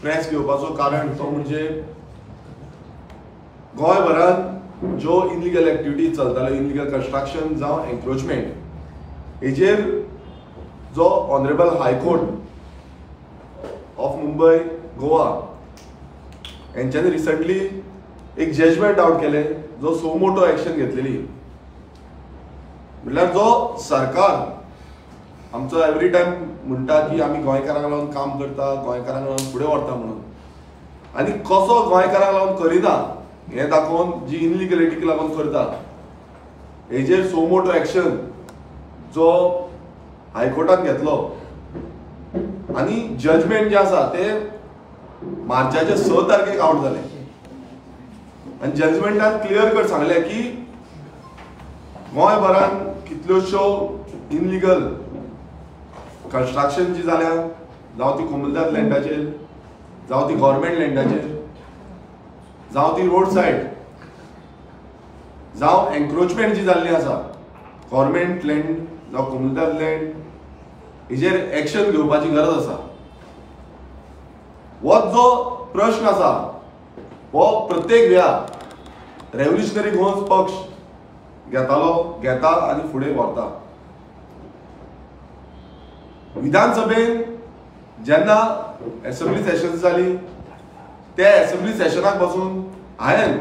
Press घेवपाचो कारण तो म्हणजे गोंयभरांत ज्यो इलिगल एक्टिविटीज चलताल्यो, इलिगल कन्स्ट्रक्शन जावं एन्क्रोचमेंट, हेजेर जो honourable high court of Mumbai Goa हेंच्यांनी रिसंटली एक जजमेंट आउट केले, जो सो मोटो एक्शन घेतलेली. म्हटल्यार जो सरकार आमचो एवरी टायम म्हणटा की आमी गोंयकारांक लागून काम करता, गोंयकारांक लागून फुडें व्हरता म्हणून, आनी कसो गोंयकारांक लागून करिना हें दाखोवन जी इनलिगलिटीक लागून करता हेजेर सो मोटो एक्शन जो हायकोर्टान घेतलो. आनी जजमेंट जे आसा ते मार्चाच्या 6 तारखेक आउट जालें. आनी जजमेंटान क्लियर कट सांगलें की गोंयभरांत कितल्योश्यो इनलिगल कन्स्ट्रक्शन जी जाल्या, जावं ती कोमुलदाद लँडाचेर, जावं ती गव्हर्मेंट लँडाचेर, जावं ती रोड सायड, जावं एन्क्रोचमेंट जी जाल्ली आसा गव्हर्मेंट लँड जावं कोमुलदाद लँड, हेजेर एक्शन घेवपाची गरज आसा. हो जो प्रश्न आसा हो प्रत्येक वेळार रेव्होल्युशनरी गोंस पक्ष घेता आनी फुडें व्हरता. विधानसभेन जेन्ना असेंब्ली सेशन्स जाली, त्या असेंब्ली सेशनाक बसून हांवें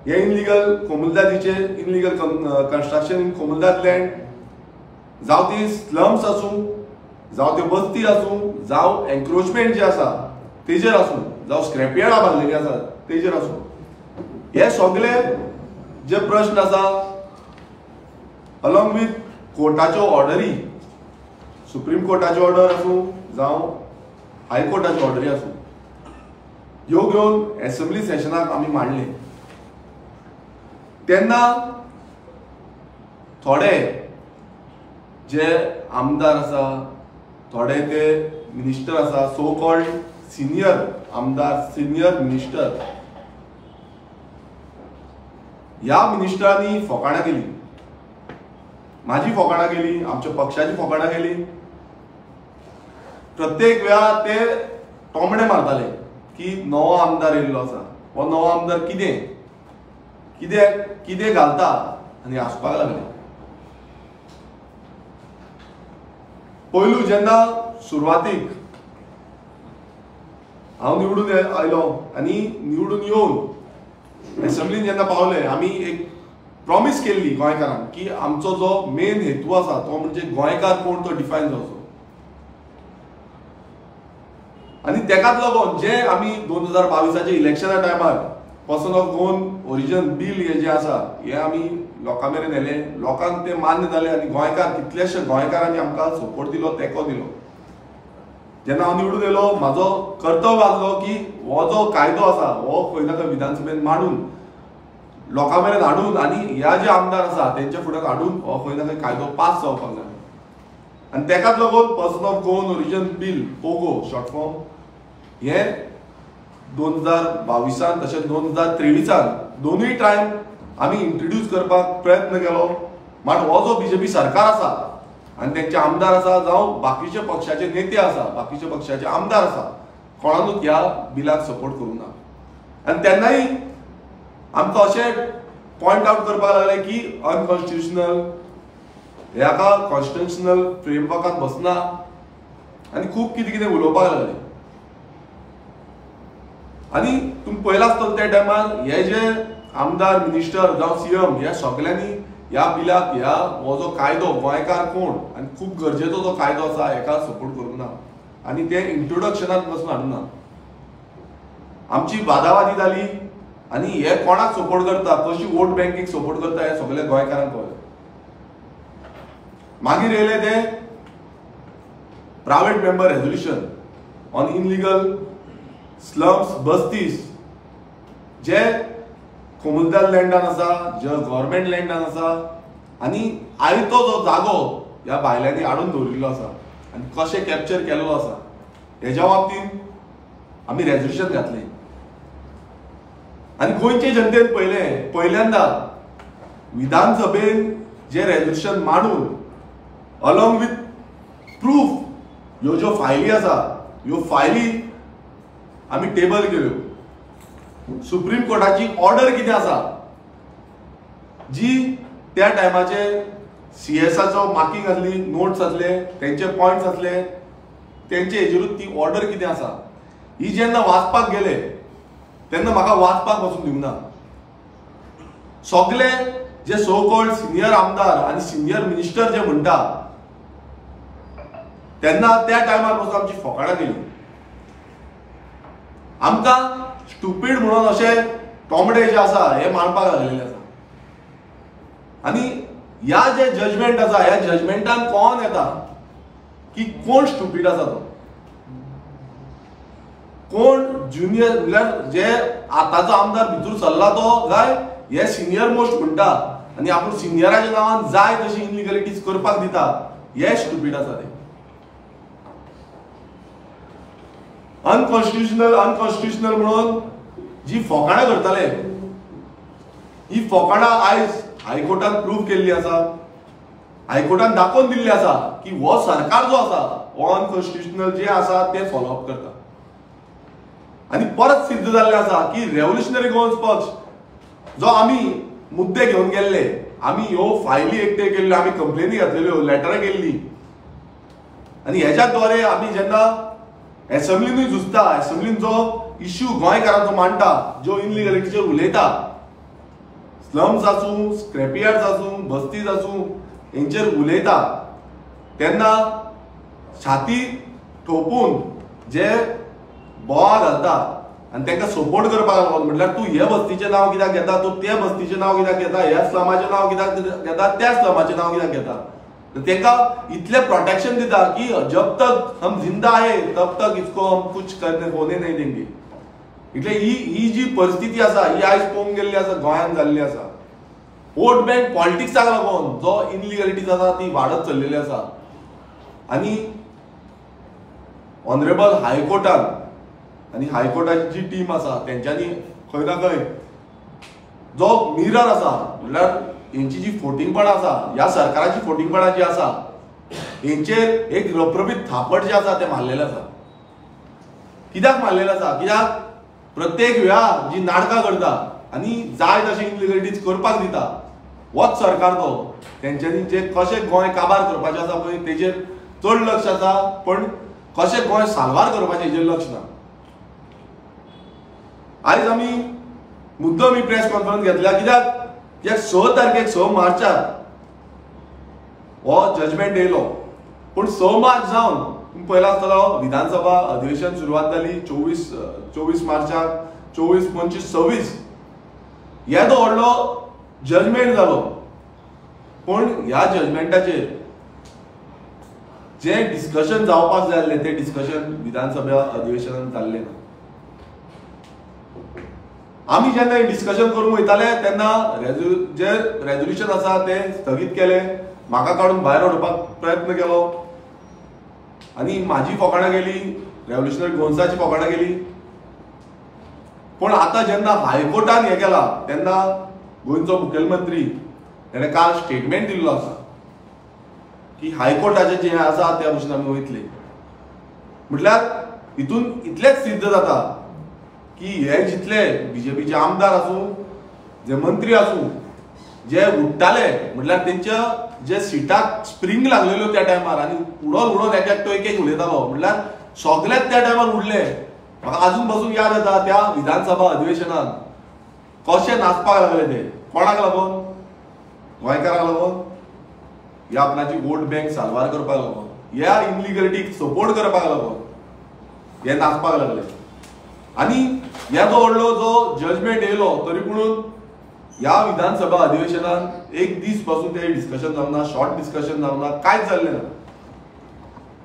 हे इनलिगल कोमुलदादीचे इनलिगल कन्स्ट्रक्शन इन कोमुलदाद लँड, जावं ती स्लम्स आसूं, जावं त्यो बस्ती आसूं, जावं एन्क्रोचमेंट जे आसा तेजेर आसूं, जावं स्क्रॅपयार्डां बांदलेलीं आसा तेजेर आसूं, हे सगळे जे प्रश्न आसा अलॉंग विथ कोर्टाच्यो ऑर्डरी, सुप्रीम कोर्टाची ऑर्डर आसूं जावं हायकोर्टाची ऑर्डरी आसूं, ह्यो घेवन असेंब्ली सेशनाक आमी मांडले. तेन्ना थोडे जे आमदार आसा, थोडे ते मिनिस्टर आसा, सो कॉल्ड सिनियर आमदार, सिनियर मिनिस्टर, ह्या मिनिस्टरांनी फकाणां केली. माझी फकाणां केली, आमच्या पक्षाची फकाणां केली. प्रत्येक वेळार ते टोमडे मारताले की नवो आमदार येयल्लो आसा, हो नवो आमदार कितें कितें कितें घालता आनी हांसपाक लागले. पयलू जेन्ना सुरवातीक हांव निवडून आयलो आनी निवडून येवन असेंब्लीन जेन्ना पावले, आमी एक प्रॉमिस केल्ली गोंयकारांक की आमचो जो मेन हेतू आसा तो म्हणजे गोंयकार कोण तो डिफायन जावचो. आनी तेकाच लागून जे आमी 2022च्या इलेक्शना टायमार person of Goan origin bill हे जे आसा हे आमी लोकां मेरेन व्हेले, लोकांक ते मान्य जाले आनी गोंयकार कितलेशे गोंयकारांनी आमकां सपोर्ट दिलो, तेंको दिलो. जेन्ना हांव निवडून येयलो, म्हाजो कर्तव्य आसलो की हो जो कायदो आसा हो खंय ना खंय विधानसभेन मांडून लोकां मेरेन हाडून आनी ह्या जे आमदार आसा तेंच्या फुड्यान हाडून हो खंय ना खंय कायदो पास जावपाक जाय. आनी तेकाच लागून person of Goan origin bill Pogo short form हे 2022 तशेंच 2023 दोनूय टायम आमी इंट्रोड्यूस करपाक प्रयत्न केलो. मात हो जो बीजेपी सरकार आसा आनी तेंचे आमदार आसा जावं बाकीचे पक्षाचे नेते आसा, बाकीचे पक्षाचे आमदार आसा, कोणानूच ह्या बिलाक सपोर्ट करूंक ना. आनी तेन्नाय आमकां अशें पॉयंट आउट करपाक लागले की अनकॉन्स्टिट्युशनल, ह्याका कॉन्स्टिट्युशनल फ्रेमवर्कात बसना आनी खूब कितें कितें उलोवपाक लागले. आनी तुमी पळयलां आसतलें त्या टायमार हे जे आमदार, मिनिस्टर जावं सीएम ह्या सगळ्यांनी ह्या बिलाक, ह्या हो जो कायदो गोंयकार कोण आनी खूब गरजेचो जो कायदो आसा हेका सपोर्ट करूंक ना आनी ते इंट्रोडक्शनात पासून हाडूंक ना. आमची वादावादी जाली आनी हे कोणाक सपोर्ट करता, कशी वोट बँकीक सपोर्ट करता हे सगळे गोंयकारांक कळ्ळें. मागीर येयले ते private member resolution on illegal slums, बस्तीज जे कोमुलदाद लँडान आसा, जे गव्हर्मेंट लँडान आसा आनी आयतो जो जागो ह्या बायलांनी हाडून दवरिल्लो आसा आनी कशें कॅप्चर केल्लो आसा हेज्या बाबतींत आमी रेझोल्युशन घातलें. आनी गोंयचे जनतेन पहिल्यांदा विधानसभेन जे रेझोल्युशन मांडून अलॉंग विथ प्रूफ ह्यो ज्यो फायली आसा ह्यो फायली आमी टेबल केल्यो. सुप्रीम कोर्टाची ऑर्डर कितें आसा जी त्या टायमाचेर सीएसाचो मार्किंग आसली, नोट्स आसले, तेंचे पॉयंट्स आसले, तेंचे हेजेरूच ती ऑर्डर कितें आसा ही जेन्ना वाचपाक गेले तेन्ना म्हाका वाचपाक वचून दिवना. सगळे जे सो कॉल्ड सिनियर आमदार आनी सिनियर मिनिस्टर जे म्हणटा तेन्ना त्या टायमार पासून आमची फकाणां केली. आमकां स्टुपीड म्हणून अशे टोमडे जे आसा हे मांडपाक लागलेले आसा. आनी ह्या जे जजमेंट आसा ह्या जजमेंटान कळोन येता की कोण स्टुपीड आसा तो, कोण ज्युनियर म्हणल्यार जे आतांचो आमदार भितूर सरला तो काय हे सिनियर मोस्ट म्हणटा आनी आपूण सिनियराच्या नांवान जाय तशी इनलिगलिटीज करपाक दिता, हे स्टुपीड आसा ते. अनकॉन्स्टिट्युशनल म्हणून जी फकाणां करताले ही फकाणां आयज हायकोर्टान प्रूव्ह केल्ली आसा. हायकोर्टान दाखोवन दिल्ली आसा की हो सरकार जो आसा हो अनकॉन्स्टिट्युशनल जे आसा ते फॉलो अप करता. आनी परत सिद्ध जाल्लें आसा की रेव्होल्युशनरी गोवन्स पक्ष जो आमी मुद्दे घेवन गेल्ले, आमी ह्यो फायली एकटे केल्ल्यो, आमी कंप्लेनी घातलेल्यो, लेटरां केल्ली आनी हेच्या द्वारे आमी जेन्ना एसेंब्लीनूय झुजता, एसेंब्लीन जो इश्यू गोंयकारांचो मांडटा, ज्यो इनलिगलिटीचेर उलयता, स्लम्स आसूं, स्क्रॅपयार्ड्स आसूं, बस्तीज आसूं, हेंचेर उलयता तेन्ना छाती ठोपून जे बोवाळ घालता आनी तांकां सपोर्ट करपाक लागून म्हटल्यार तूं हे बस्तीचें नांव कित्याक घेता, तूं त्या बस्तीचें नांव कित्याक घेता, ह्या स्लमाचें नांव कित्याक घेता, त्या स्लमाचें नांव कित्याक घेता, तांकां इतलें प्रोटेक्शन दिता की जब तक हम जिंदा है तब तक इसको हम कुछ करने होने नहीं देंगे. इतले ही जी परिस्थिती आसा ही आयज पळोवंक गेल्ली आसा, गोंयांत जाल्ली आसा. वोट बँक पॉलिटिक्साक लागून जो इनलिगलिटीज आसा ती वाडत चल्लेली आसा. आनी ऑनरेबल हायकोर्टान आनी हायकोर्टाची जी टीम आसा तेंच्यांनी खंय ना खंय जो मिरर आसा म्हणल्यार हेंची जी फोटिंगपणां आसा, ह्या सरकाराची फोटिंगपणां जी आसा हेंचेर एक रप्रबीत थापट जे आसा ते मारलेले आसा. कित्याक मारलेले आसा? कित्याक प्रत्येक वेळार जी नाटकां करता आनी जाय तशें इनलिगलिटीज करपाक दिता होच सरकार तो. तेंच्यांनी जे कशें गोंय काबार करपाचें आसा पळय तेजेर चड लक्ष आसा, पण कशें गोंय साल्वार करपाचें हेजेर लक्ष ना. आयज आमी मुद्दम ही प्रेस कॉन्फरन्स घेतल्या कित्याक 6 तारखेक 6 मार्चाक हो जजमेंट येयलो, पूण 6 मार्च जावन तुम्ही पळयला आसतलो विधानसभा अधिवेशन सुरवात जाली 24 मार्चाक, 24, 25, 26 येदो व्हडलो जजमेंट जालो. पण ह्या जजमेंटाचेर जे डिस्कशन जावपाक जाय आसलें ते डिस्कशन विधानसभा अधिवेशनान जाल्लें ना. आमी जेन्ना हे डिस्कशन करूंक वयताले तेन्ना जे रेझोल्युशन आसा ते स्थगीत केले, म्हाका काडून भायर उडोवपाक प्रयत्न केलो आनी म्हाजी फकाणां गेली, रेव्होल्युशनरी गोवन्साची फकाणां गेली. पण आतां जेन्ना हायकोर्टान हें केलां तेन्ना गोंयचो मुखेलमंत्री ताणें काल स्टेटमेंट दिल्लो आसा की हायकोर्टाचें जें आसा त्या भशेन आमी वयतले. म्हटल्यार हितून इतलेंच सिद्ध जाता की हे जितले बीजेपीचे आमदार आसूं, जे मंत्री आसूं, जे उठ्ठाले म्हटल्यार तेंच्या जे सिटाक स्प्रिंग लागलेल्यो त्या टायमार आनी उडोवन एक तो एक उलयतालो म्हटल्यार सगळेच त्या टायमार उडले. म्हाका अजून पासून याद येता त्या विधानसभा अधिवेशनान कशें नाचपाक लागले ते. कोणाक लागून? गोंयकारांक लागून, ह्या आपणाची वोट बँक साल्वार करपाक लागून, ह्या इनलिगलिटीक सपोर्ट करपाक लागून हे नाचपाक लागले. आनी येदो व्हडलो जो जजमेंट येयलो तरी पूण ह्या विधानसभा अधिवेशनान एक दीस पासून ते डिस्कशन जावना, शॉर्ट डिस्कशन जावना, कांयच जाल्लें ना.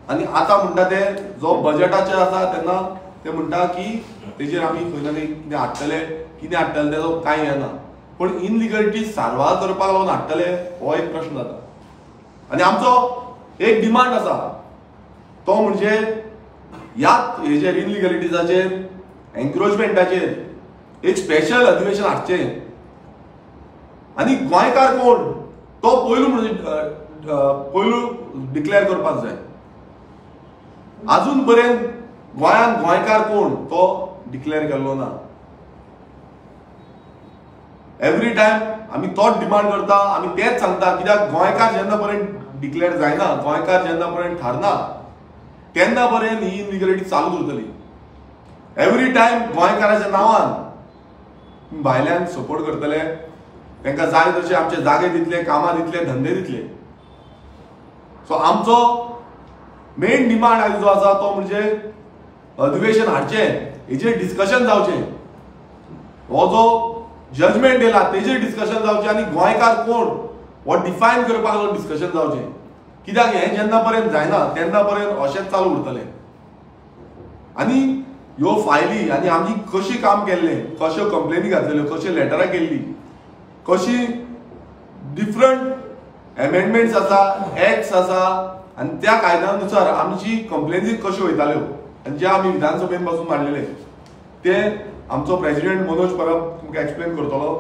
आनी आतां म्हणटा ते जो बजेटाचें आसा तेन्ना ते म्हणटा की तेजेर आमी खंय ना खंय कितें हाडटले तेजो कांय येना. पण इनलिगलिटी साल्वार करपाक लागून हाडटले हो एक प्रश्न जाता. आनी आमचो एक डिमांड आसा तो म्हणजे ह्याच हेजेर इनलिगलिटीजाचेर, एन्क्रोचमेंटाचेर एक स्पेशल अधिवेशन हाडचें आनी गोंयकार कोण तो पयलू डिक्लेअर करपाक जाय. अजून पर्यंत गोंयांत गोंयकार कोण तो डिक्लेअर केल्लो ना. एवरी टायम आमी तोच डिमांड करता, आमी तेच सांगता, कित्याक गोंयकार जेन्ना पर्यंत डिक्लेअर जायना, गोंयकार जेन्ना पर्यंत थारना, तेन्ना पर्यंत ही इनलिगलिटी चालूच उरतली. एवरी टायम गोंयकाराच्या नांवान भायल्यान सपोर्ट करतले, तांकां जाय तशे आमचे जागे दितले, कामां दितले, धंदे दितले. सो आमचो मेन डिमांड आयज जो आसा तो म्हणजे अधिवेशन हाडचें, हेजेर डिस्कशन जावचें. हो जो जजमेंट येयला तेजेर डिस्कशन जावचें आनी गोंयकार कोण हो डिफायन करपाक लागून डिस्कशन जावचें. कित्याक हें जेन्ना पर्यंत जायना तेन्ना पर्यंत अशेंच चालू उरतलें. आनी ह्यो फायली आनी आमी कशी काम केल्लें, कश्यो कंप्लेनी घातलेल्यो, कशी लेटरां केल्ली, कशी डिफरंट एमेंडमेंट्स आसा, एक्ट्स आसा, आनी त्या कायद्यानुसार आमची कंप्लेनी कश्यो वयताल्यो आनी जे आमी विधानसभेन पासून मांडलेले ते आमचो प्रेसिडेंट मनोज परब तुमकां एक्सप्लेन करतलो.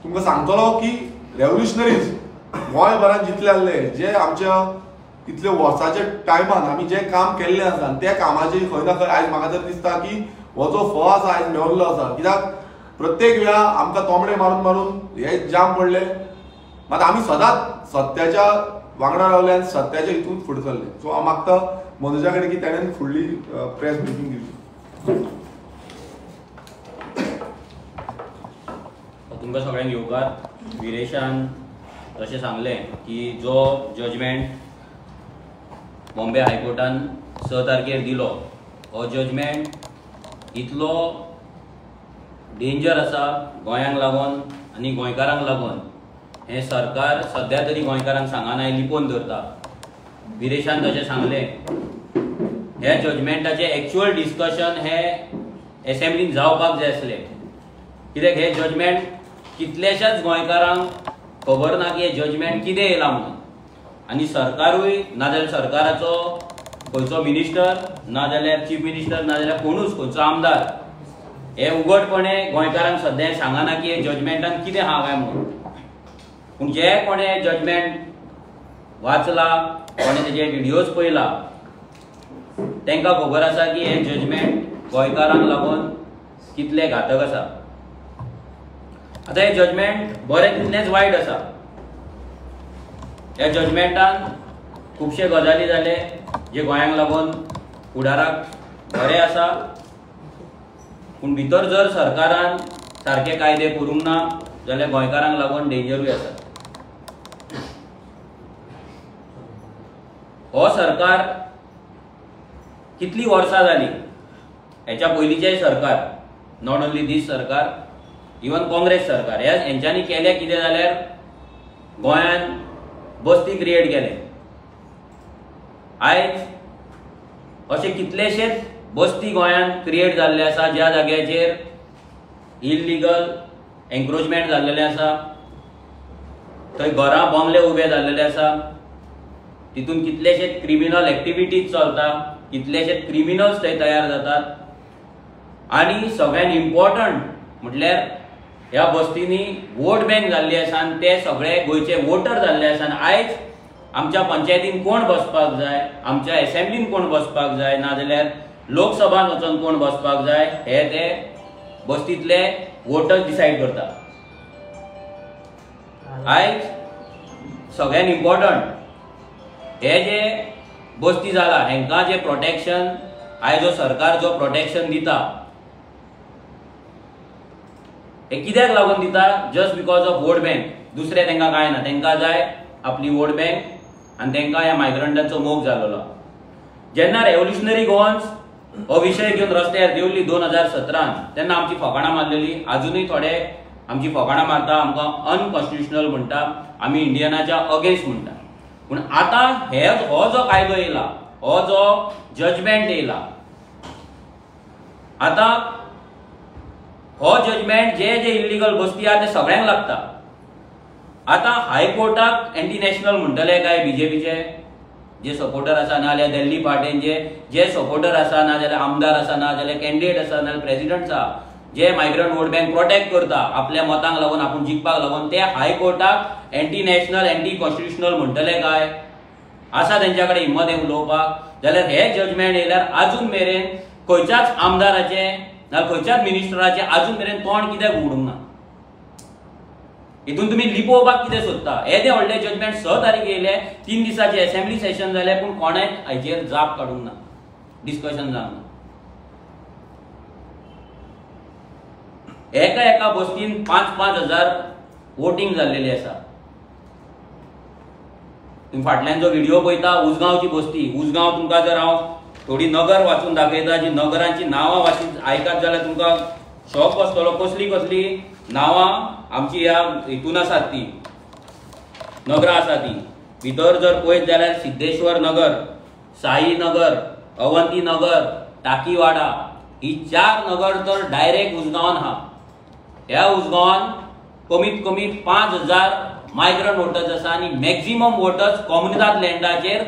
तुमकां सांगतलो की रेव्होल्युशनरीज गोंयभरांत जितले आहले, जे आमच्या इतले वर्साच्या टायमान आमी जे काम केल्लें आसा त्या कामाची खंय ना खंय आयज म्हाका तर दिसता की हो जो फळ आसा आयज मेळिल्लो आसा. कित्याक प्रत्येक वेळा आमकां तोमडे मारून मारून हे जाम पडले, मात आमी सदांच सत्याच्या वांगडा रावले आनी सत्याच्या हितून फुडें सरले. सो हांव मागता मनोजा कडेन की ताणें फुडली प्रेस मिटींग दिवची. तुमकां सगळ्यांक येवकार. विरेशान अशें सांगलें की जो जजमेंट बॉम्बे हायकोर्टान 6 तारखेर दिलो, हो जजमेंट इतलो डेंजर आसा गोंयांक लागून आनी गोंयकारांक लागून. हें सरकार सद्या तरी गोंयकारांक सांगना, लिपोवन धरता. विरेशान तशें सांगलें हे जजमेंटाचें एक्चुअल डिस्कशन हे एसेंब्लीन जावपाक जाय आसलें. कित्याक हे जजमेंट कितल्याशाच गोंयकारांक खबर ना की हे जजमेंट कितें येयला म्हणून. आनी सरकारूय नाजाल्यार सरकाराचो खंयचो मिनिस्टर नाजाल्यार चीफ मिनिस्टर नाजाल्यार कोणूच खंयचो आमदार हे उगडपणे गोंयकारांक सद्या सांगना की हे जजमेंटान कितें आहा काय म्हणून. पूण जे कोणे जजमेंट वाचला, कोणे तेजे व्हिडियोज पळयला, तांकां खबर आसा की हे जजमेंट गोंयकारांक लागून कितले घातक आसा. आतां हे जजमेंट बरें तितलेंच वायट आसा. ह्या जजमेंटान खुबशे गजाली जाले जे गोंयांक लागून फुडाराक बरें आसा, पूण भितर जर सरकारान सारके कायदे करूंक ना जाल्यार गोंयकारांक लागून डेंजरूय आसा. हो सरकार कितली वर्सां जाली, हेच्या पयलींचेय सरकार, नॉट ओन्ली दीस सरकार, इवन काँग्रेस सरकार, हेंच्यांनी केलें कितें जाल्यार गोंयान बस्ती क्रिएट केले. आयज अशे कितलेशेच बस्ती गोंयान क्रिएट जाल्ले आसा ज्या जाग्याचेर इल्लीगल एन्क्रोचमेंट जाल्लेले आसा, थंय घरां बंगले उबे जाल्लेले आसा, तितून कितलेशेच क्रिमिनल एक्टिविटीज चलता, कितलेशेच क्रिमिनल्स थंय तयार जातात. आनी सगळ्यान इम्पॉर्टंट म्हटल्यार ह्या बस्तींनी वोट बँक जाल्ली आसा आनी ते सगळे गोंयचे वोटर जाल्ले आसा. आनी आयज आमच्या पंचायतीन कोण बसपाक जाय, आमच्या एसेंब्लीन कोण बसपाक जाय, नाजाल्यार लोकसभान वचून कोण बसपाक जाय, हे ते बस्तींतले वोटर्स डिसायड करता. आयज सगळ्यान इम्पॉर्टंट हे जे बस्ती जाला हेंकां जे प्रोटेक्शन आयज जो सरकार जो प्रोटेक्शन दिता, हे कित्याक लागून दिता? Just because of vote bank. दुसरें तांकां कांय ना. तांकां जाय आपली वोट बँक आनी तांकां ह्या मायग्रंटांचो मोग जाल्लो. जेन्ना रेव्होल्युशनरी गोवन्स हो विशय घेवन रस्त्यार देंवल्ली 2017 तेन्ना आमची फकाणां मारलेली. आजुनूय थोडे आमची फकाणां मारता, आमकां अनकॉन्स्टिट्युशनल म्हणटा, आमी इंडियनाच्या अगेन्स्ट म्हणटा. पूण आतां हो जो कायदो येयला, हो जो जजमेंट येयला, आतां हो जजमेंट जे जे इल्लीगल बस्ती आहा ते सगळ्यांक लागता. आतां हायकोर्टाक एंटी नॅशनल म्हणटले काय बीजेपीचे जे सपोर्टर आसा, नाजाल्यार दिल्ली पार्टीचे जे सपोर्टर आसा, नाजाल्यार आमदार आसा, नाजाल्यार कॅन्डिडेट आसा, नाजाल्यार प्रेसिडेंट आसा, जे मायग्रंट वोट बँक प्रोटेक्ट करता आपल्या मतांक लागून, आपूण जिखपाक लागून, ते हायकोर्टाक एंटी नॅशनल एंटी कॉन्स्टिट्युशनल म्हणटले काय? आसा तेंच्या कडेन हिम्मत उलोवपाक? जाल्यार हे जजमेंट येयल्यार आजून मेरेन खंयच्याच आमदाराचे नाल्यार खंयच्याच मिनिस्टराचे अजून मेरेन तोंड कित्याक उगडूंक ना? हितून तुम्ही लिपोवपाक कितें सोदता? येदे व्हडले जजमेंट 6 तारीख येयले, 3 दिसाचे असेंब्ली सेशन जाले, पूण कोणेच हाचेर जाप काडूंक ना, डिस्कशन जावंक ना. एका बस्तीन 5-5 हजार वोटिंग जाल्लेली आसा. तुम्ही फाटल्यान जो व्हिडिओ पळयता, उसगांवची बस्ती. उसगांव तुमकां जर हांव थोडी नगर वाचून दाखयता, जी नगरांची नांवां वाचीत आयकात जाल्यार तुमकां शॉक बसतलो. कसली नांवां आमची ह्या हितून आसात, ती नगरां आसा ती. भितर जर पळयत जाल्यार सिद्धेश्वर नगर, साई नगर, अवंती नगर, टाकीवाडा, ही 4 नगर तर डायरेक्ट उसगांवान आहा. ह्या उसगांवान कमीत कमी 5000 मायग्रंट वोटर्स आसा आनी मॅक्झिमम वोटर्स कॉम्युनिदाद लँडाचेर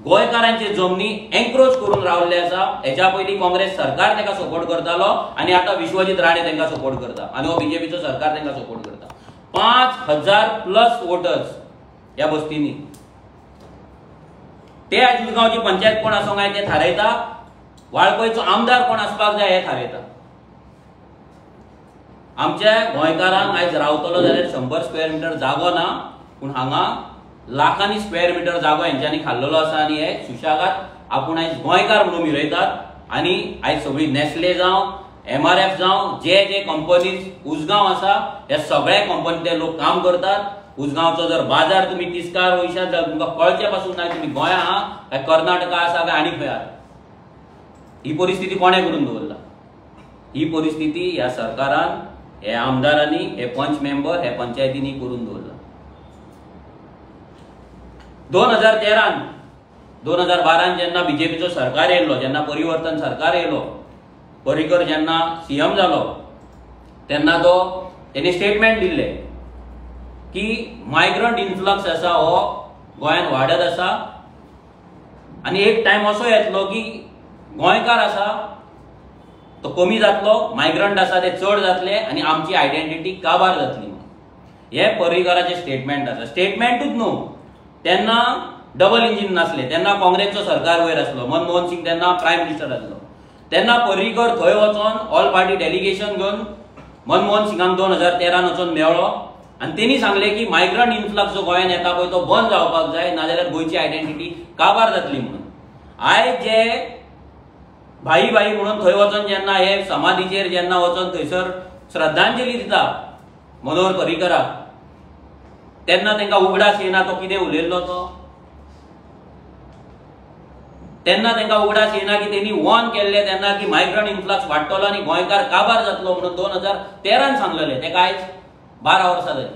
गोंयकारांचे जमनी एन्क्रोच करून रावल्ले आसा. हेच्या पयलीं काँग्रेस सरकार ताका सपोर्ट करतालो आनी आतां विश्वजीत राणे तांकां सपोर्ट करता आनी हो बीजेपीचो सरकार तांकां सपोर्ट करता. 5000+ वोटर्स ह्या बस्तींनी. ते आज उसगांवची पंचायत कोण आसूंक जाय ते थारायता, वाळपयचो आमदार कोण आसपाक जाय हे थारायता. आमच्या गोंयकारांक आयज रावतलो जाल्यार 100 स्क्वेअर मिटर जागो ना, पूण हांगा लाखांनी स्क्वेअर मिटर जागो हेंच्यांनी खाल्लेलो आसा आनी हे सुशागात आपूण आयज गोंयकार म्हणून मिरयतात. आनी आयज सगळी नेस्ले जावं, MRF जावं, जे कंपनीज उसगांव आसा, ह्या सगळ्या कंपनींतले लोक काम करतात. उसगांवचो जर बाजार तुमी तिस्कार वयशात जाल्यार तुमकां कळचें पासून ना तुमी गोंया आहा काय कर्नाटका आसा काय आनी खंय आहा. ही परिस्थिती कोणे करून दवरला? ही परिस्थिती ह्या सरकारान, हे आमदारांनी, हे पंच मेंबर, हे पंचायतींनी करून दवरला. 2013-2012 जेन्ना बीजेपीचो सरकार येयलो, जेन्ना परिवर्तन सरकार येयलो, पर्रीकर जेन्ना CM जालो, तेन्ना तेणी स्टेटमेंट दिल्ले की मायग्रंट इन्फ्लक्स आसा हो गोंयांत वाडत आसा आनी एक टायम असो येतलो की गोंयकार आसा तो कमी जातलो, मायग्रंट आसा ते चड जातले आनी आमची आयडेंटिटी काबार जातली. हे पर्रीकराचे स्टेटमेंट आसा. स्टेटमेंटूच न्हू, तेन्ना डबल इंजिन नासले, तेन्ना काँग्रेसचो सरकार वयर आसलो, मनमोहन सिंग तेन्ना प्रायम मिनिस्टर आसलो. तेन्ना पर्रीकर थंय वचोन ऑल पार्टी डेलिगेशन घेवन मनमोहन सिंगाक 2013 वचोन मेळ्ळो आनी तेणी सांगले की मायग्रंट इन्फ्लक्स जो गोंयांत येता पळय तो बंद जावपाक जाय, नाजाल्यार गोंयची आयडेंटिटी काबार जातली म्हणून. आयज जे भाई म्हणून थंय वचोन जेन्ना हे समाधीचेर जेन्ना वचोन थंयसर श्रद्धांजली दिता मनोहर पर्रीकराक, तेन्ना तांकां उगडास येना तो कितें उलयल्लो तो. तेन्ना तांकां उगडास येना की तेणी वॉर्न केल्ले तेन्ना की मायग्रंट इन्फ्लक्स वाडटलो आनी गोंयकार काबार जातलो म्हणून 2013 सांगलेले. तेका आयज 12 वर्सां जाली.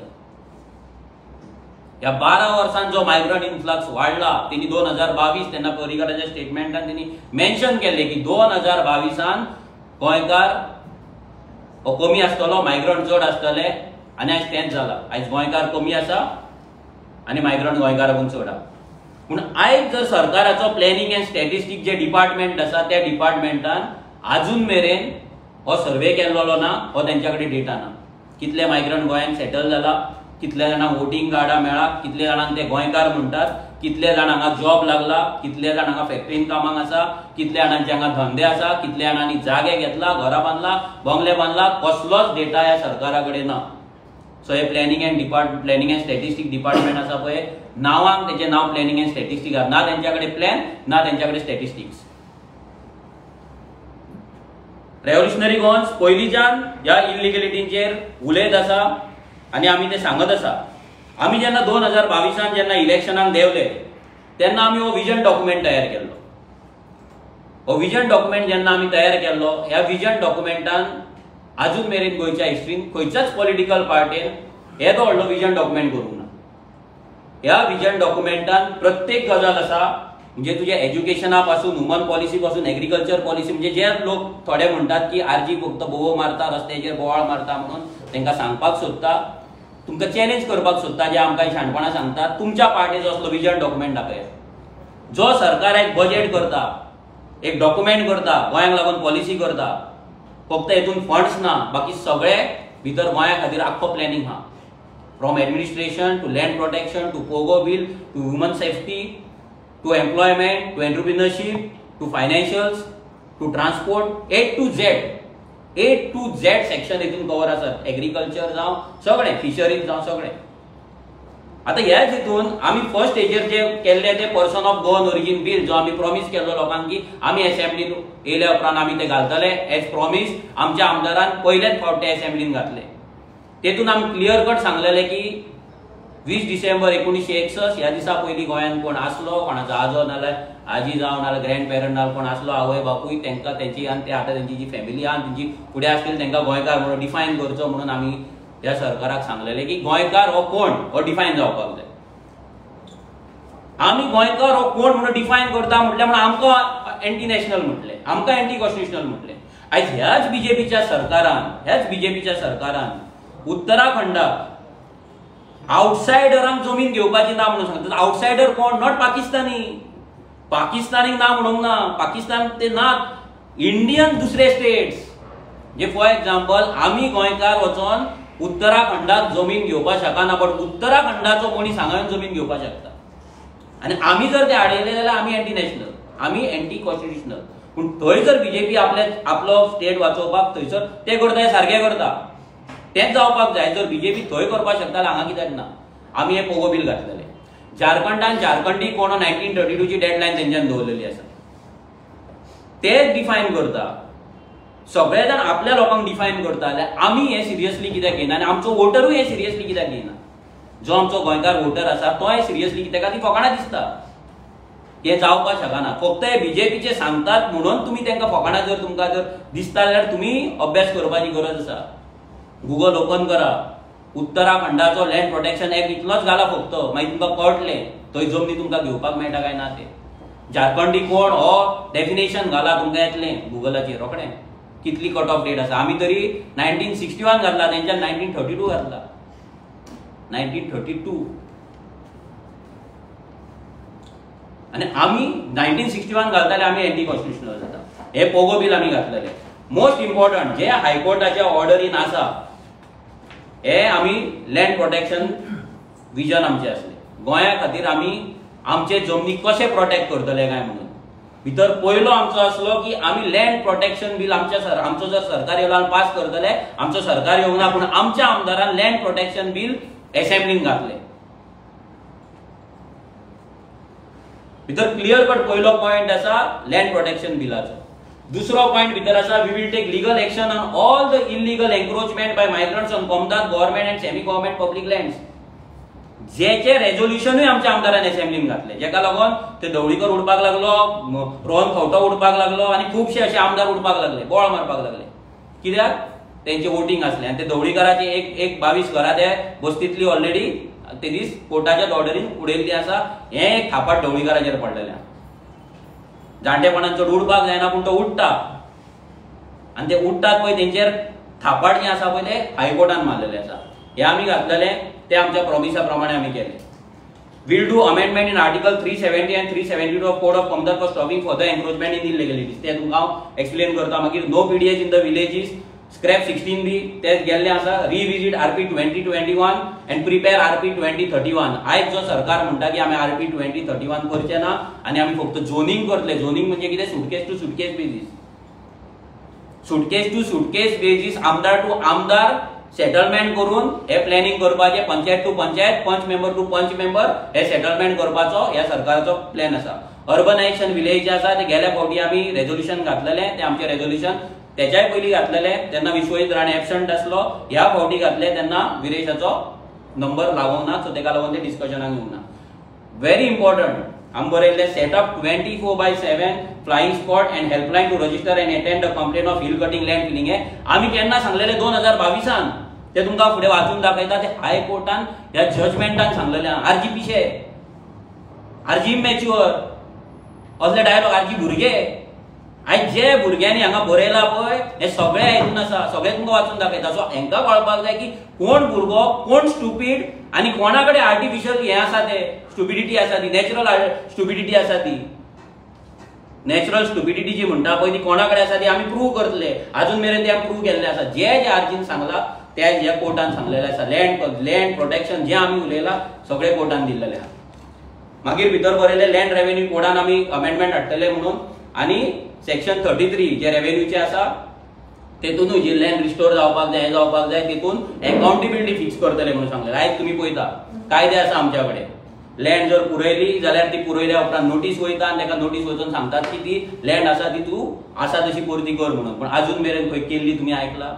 ह्या 12 वर्सांत जो मायग्रंट इन्फ्लक्स वाडला, तेणी 2022 तेन्ना पर्रीकराच्या स्टेटमेंटान तेणी मेन्शन केल्ले की 2022 गोंयकार हो कमी आसतलो, मायग्रंट चड आसतले आनी आयज तेंच जाला. आयज गोंयकार कमी आसा आनी मायग्रंट गोंयकाराकून चड आसा. पूण आयज जर सरकाराचो प्लॅनिंग एंड स्टॅटिस्टीक जे डिपार्टमेंट आसा त्या डिपार्टमेंटान आजून मेरेन हो सर्वे केल्लो ना, हो तेंच्या कडेन डेटा ना. कितले मायग्रंट गोंयांत सेटल जाला, कितले जाणांक वोटिंग कार्डां मेळ्ळा, कितले जाणांक ते गोंयकार म्हणटात, कितले जाण हांगा जॉब लागला, कितले जाण हांगा फॅक्टरीन कामाक आसा, कितले जाणांचे हांगा धंदे आसा, कितले जाणांनी जागे घेतला, घरां बांदला, बंगले बांदला, कसलोच डेटा ह्या सरकारा कडेन ना. सो हे प्लॅनिंग एंड स्टॅटिस्टीक डिपार्टमेंट आसा पळय, नांवांक तेचें नांव प्लॅनिंग एंड स्टॅटिस्टीक आसा, ना तेंच्या कडेन प्लॅन ना तेंच्या कडेन स्टॅटिस्टिक्स. रेव्होल्युशनरी गोवन्स पयलींच्यान ह्या इलिगॅलिटींचेर उलयत आसा आनी आमी ते सांगत आसा. आमी जेन्ना 2022 जेन्ना इलेक्शनाक देवले तेन्ना आमी हो विजन डॉक्युमेंट तयार केल्लो. हो विजन डॉक्युमेंट जेन्ना आमी तयार केल्लो, ह्या विजन डॉक्युमेंटान आजून मेरेन गोंयच्या हिस्ट्रीन खंयच्याच पॉलिटिकल पार्टीन येदो व्हडलो विजन डॉक्युमेंट करूंक ना. ह्या विजन डॉक्युमेंटान प्रत्येक गजाल आसा, म्हणजे तुझ्या एज्युकेशना पासून, ह्युमन पॉलिसी पासून, एग्रीकल्चर पॉलिसी, म्हणजे जे लोक थोडे म्हणटात की आरजी फक्त बोवो मारता, रस्त्याचेर बोवाळ मारता म्हणून तांकां सांगपाक सोदता, तुमकां चॅलेंज करपाक सोदता, जे आमकां शाणपणां सांगतात, तुमच्या पार्टीचो असलो विजन डॉक्युमेंट दाखया. जो सरकार एक बजेट करता, एक डॉक्युमेंट करता, गोंयांक लागून पॉलिसी करता, फक्त हेतून फंड्स ना, बाकी सगळे भितर गोंया खातीर आख्खो प्लॅनिंग आहा. From administration to land protection to POGO bill to human safety to employment to entrepreneurship to financials to transport, A to Z A to Z section हितून कवर आसात. एग्रीकल्चर जावं सगळें, फिशरीज जावं सगळें. आता ह्याच हितून आमी फर्स्ट स्टेजीर जे केल्ले ते person of Goan origin bill, जो आमी प्रॉमिस केल्लो लोकांक की आमी असेंब्लीन येयल्या उपरांत आमी ते घालतले एज प्रॉमिस. आमच्या आमदारान पयलेच फावट ते असेंब्लीन घातले. तेतून आमी क्लियर कट सांगलेले की 20 डिसेंबर 1961 ह्या दिसा पयलीं गोंयांत कोण आसलो, कोणाचो आजो नाल्यार आजी जावं नाल्यार ग्रँड पेरंट नाल्यार कोण आसलो आवय बापूय, तांकां तेंची आनी ते आतां तेंची जी फॅमिली आहा तेंची फुडें आसतील तांकां गोंयकार म्हणून डिफायन करचो म्हणून आमी ह्या सरकाराक सांगलेले की गोंयकार हो कोण हो डिफायन जावपाक जाय. आमी गोंयकार हो कोण म्हणून डिफायन करता म्हटल्यार आमकां एंटी नॅशनल म्हटलें, आमकां एंटी कॉन्स्टिट्युशनल म्हटलें. आयज ह्याच बीजेपीच्या सरकारान उत्तराखंडाक आउटसायडरांक जमीन घेवपाची ना म्हणून सांगतात. आउटसायडर कोण? नॉट पाकिस्तानीक ना म्हणूंक ना. पाकिस्तान ते नात, इंडियन दुसरे स्टेट्स. जे फॉर एक्झाम्पल आमी गोंयकार वचोन उत्तराखंडाक जमीन घेवपाक शकना, बट उत्तराखंडाचो कोणी हांगा जमीन घेवपाक शकता. आनी आमी जर ते आडयले जाल्यार आमी एंटी नॅशनल, आमी एंटी कॉन्स्टिट्युशनल. पूण थंय जर बीजेपी आपलो स्टेट वाचोवपाक थंयसर ते करता, हे सारकें करता, तेंच जावपाक जाय. जर बीजेपी थंय करपाक शकता हांगा कित्याक ना? आमी हे पोगो बील घातलेले. झारखंडी कोण 1932 ची डेडलायन तेंच्यान दवरलेली आसा, तेच डिफायन करता. सगळे जाण आपल्या लोकांक डिफायन करता जाल्यार आमी हे सिरियसली कित्याक घेयना आनी आमचो वोटरूय हे सिरियसली कित्याक घेयना? जो आमचो गोंयकार वोटर आसा तो हे सिरियसली कित्याक? ती फकाणां दिसता. हे जावपाक शकना. फक्त हे बीजेपीचे सांगतात म्हणून तुमी तांकां फकाणां जर तुमकां जर दिसता जाल्यार तुमी अभ्यास करपाची गरज आसा. गुगल ओपन करा, उत्तराखंडाचो लँड प्रोटेक्शन एक्ट इतलोच घाला फक्त, मागीर तुमकां कळटलें थंय जमनी तुमकां घेवपाक मेळटा काय ना ते. झारखंडी कोण हो डेफिनेशन घाला, तुमकां येतलें गुगलाचेर रोखडें कितली कट ऑफ डेट आसा. आमी तरी 1961 घातला, तेंच्यान 1932 घातला. 1932 आनी आमी 1961 घालताले, आमी एंटी कॉन्स्टिट्युशनल जाता. हे पोगो बील आमी घातलेले. मोस्ट इम्पॉर्टंट जे हायकोर्टाचे ऑर्डरीन आसा हे आमी लँड प्रोटेक्शन विजन आमचे आसले. गोंया खातीर आमी आमचे जमनी कशे प्रोटेक्ट करतले काय म्हणून. भितर पयलो आमचो आसलो की आमी लँड प्रोटेक्शन बील आमचो जर सरकार येयलो आनी पास करतले, आमचो सरकार येवंक ना, पूण आमच्या आमदारान लँड प्रोटेक्शन बील असेंब्लीन घातले. भितर क्लियर कट पयलो पॉइंट आसा लँड प्रोटेक्शन बिलाचो. दुसरो पॉइंट भितर आसा we will take legal action on all the illegal encroachment by migrants on common government and semi government public lands. जेचे रेझोल्युशनूय आमच्या आमदारान असेंब्लीन घातले, जेका लागून ते ढवळीकर उडपाक लागलो, रोहन खंवटो उडपाक लागलो आनी खुबशे असे आमदार उडपाक लागले, बोळ मारपाक लागले. कित्याक? तेंचे वोटिंग आसलें आनी ते ढवळीकराची एक 22 घरां ते बस्तींतली ऑलरेडी ते दीस कोर्टाच्या ऑर्डरीन उडयल्ली आसा. हे एक थापाट ढवळीकराचेर पडलेलें. जाणटेपणान चड उडपाक जायना पूण तो उडटा आनी ते उडटात पळय तेंचेर थापाट जे आसा पळय ते हायकोर्टान मारलेले आसा. हे आमी घातलेले, ते आमच्या प्रॉमिसा प्रमाणे आमी केले. Will do amendment in article 370 and 372 of code of common for stopping for the encroachment in illegalities. ते तुमकां हांव एक्सप्लेन करता. मागीर no PDS in the villages, scrap 16 B तेच गेल्ले आसा. Revisit RP 2021 and prepare RP 2031. आयज जो सरकार म्हणटा की आमी RP 2031 करचे ना आनी आमी फक्त झोनिंग करतले. झोनिंग म्हणजे कितें? Suitcase to suitcase basis. Suitcase to suitcase basis, आमदार टू आमदार सेटलमेंट करून हे प्लॅनिंग करपाचे. Panchayat to panchayat, panch member to panch member हे सेटलमेंट करपाचो ह्या सरकारचो प्लॅन आसा. अर्बनायझेशन विलेज जे आसा ते गेल्या फावटी आमी रेझोल्युशन घातलेले. ते आमचे रेझोल्युशन त्याच्याय पयलीं घातलेले तेन्ना विश्वजीत राणे एबसंट आसलो. ह्या फावटी घातले तेन्ना विरेशाचो नंबर लागोंक ना, सो तेका लागून ते डिस्कशनाक येवंक ना. व्हेरी इम्पॉर्टंट आमी बरयल्ले setup 24/7 flying spot and helpline to register and attend the complaint of hill cutting land filling. हे आमी केन्ना सांगलेले 2022 ते तुमकां फुडें वाचून दाखयता. ते हायकोर्टान ह्या जजमेंटान सांगलेले. आरजी पिशे, आरजी इमॅच्युअर असले डायलॉग, आरजी भुरगे. आयज जे भुरग्यांनी हांगा बरयला पळय हे सगळे हितून आसा, सगळे तुमकां वाचून दाखयता. सो हांकां कळपाक जाय की कोण भुरगो, कोण स्टुपीड आनी कोणा कडेन आर्टिफिशियल हे आसा ते स्टुपिडिटी आसा ती, नॅचरल स्टुपिडिटी आसा ती. नॅचरल स्टुपिडिटी जी म्हणटा पळय ती कोणा कडेन आसा ती आमी प्रूव करतले. अजून मेरेन ते प्रूव केल्ले आसा. जे आर्जीन सांगला ते ह्या कोर्टान सांगलेले आसा. लँड प्रोटेक्शन जे आमी उलयला सगळे कोर्टान दिल्लेले आहा. मागीर भितर बरयले लँड रेव्हेन्यू कोडान आमी अमेंडमेंट हाडटले म्हणून. आनी सेक्शन 33 जे रेव्हेन्यूचे आसा तेतूनय जे लँड रिस्टोर जावपाक जाय, हें जावपाक जाय, तेतून अकाउंटेबिलिटी फिक्स करतले म्हणून सांगलें. आयज तुमी पळयता कायदे आसा आमच्या कडेन. लँड जर पुरयली जाल्यार ती पुरयल्या उपरांत नोटीस वयता आनी ताका नोटीस वचून सांगतात की ती लँड आसा ती तूं आसा तशी परती कर म्हणून. पण अजून मेरेन खंय केल्ली तुमी आयकला?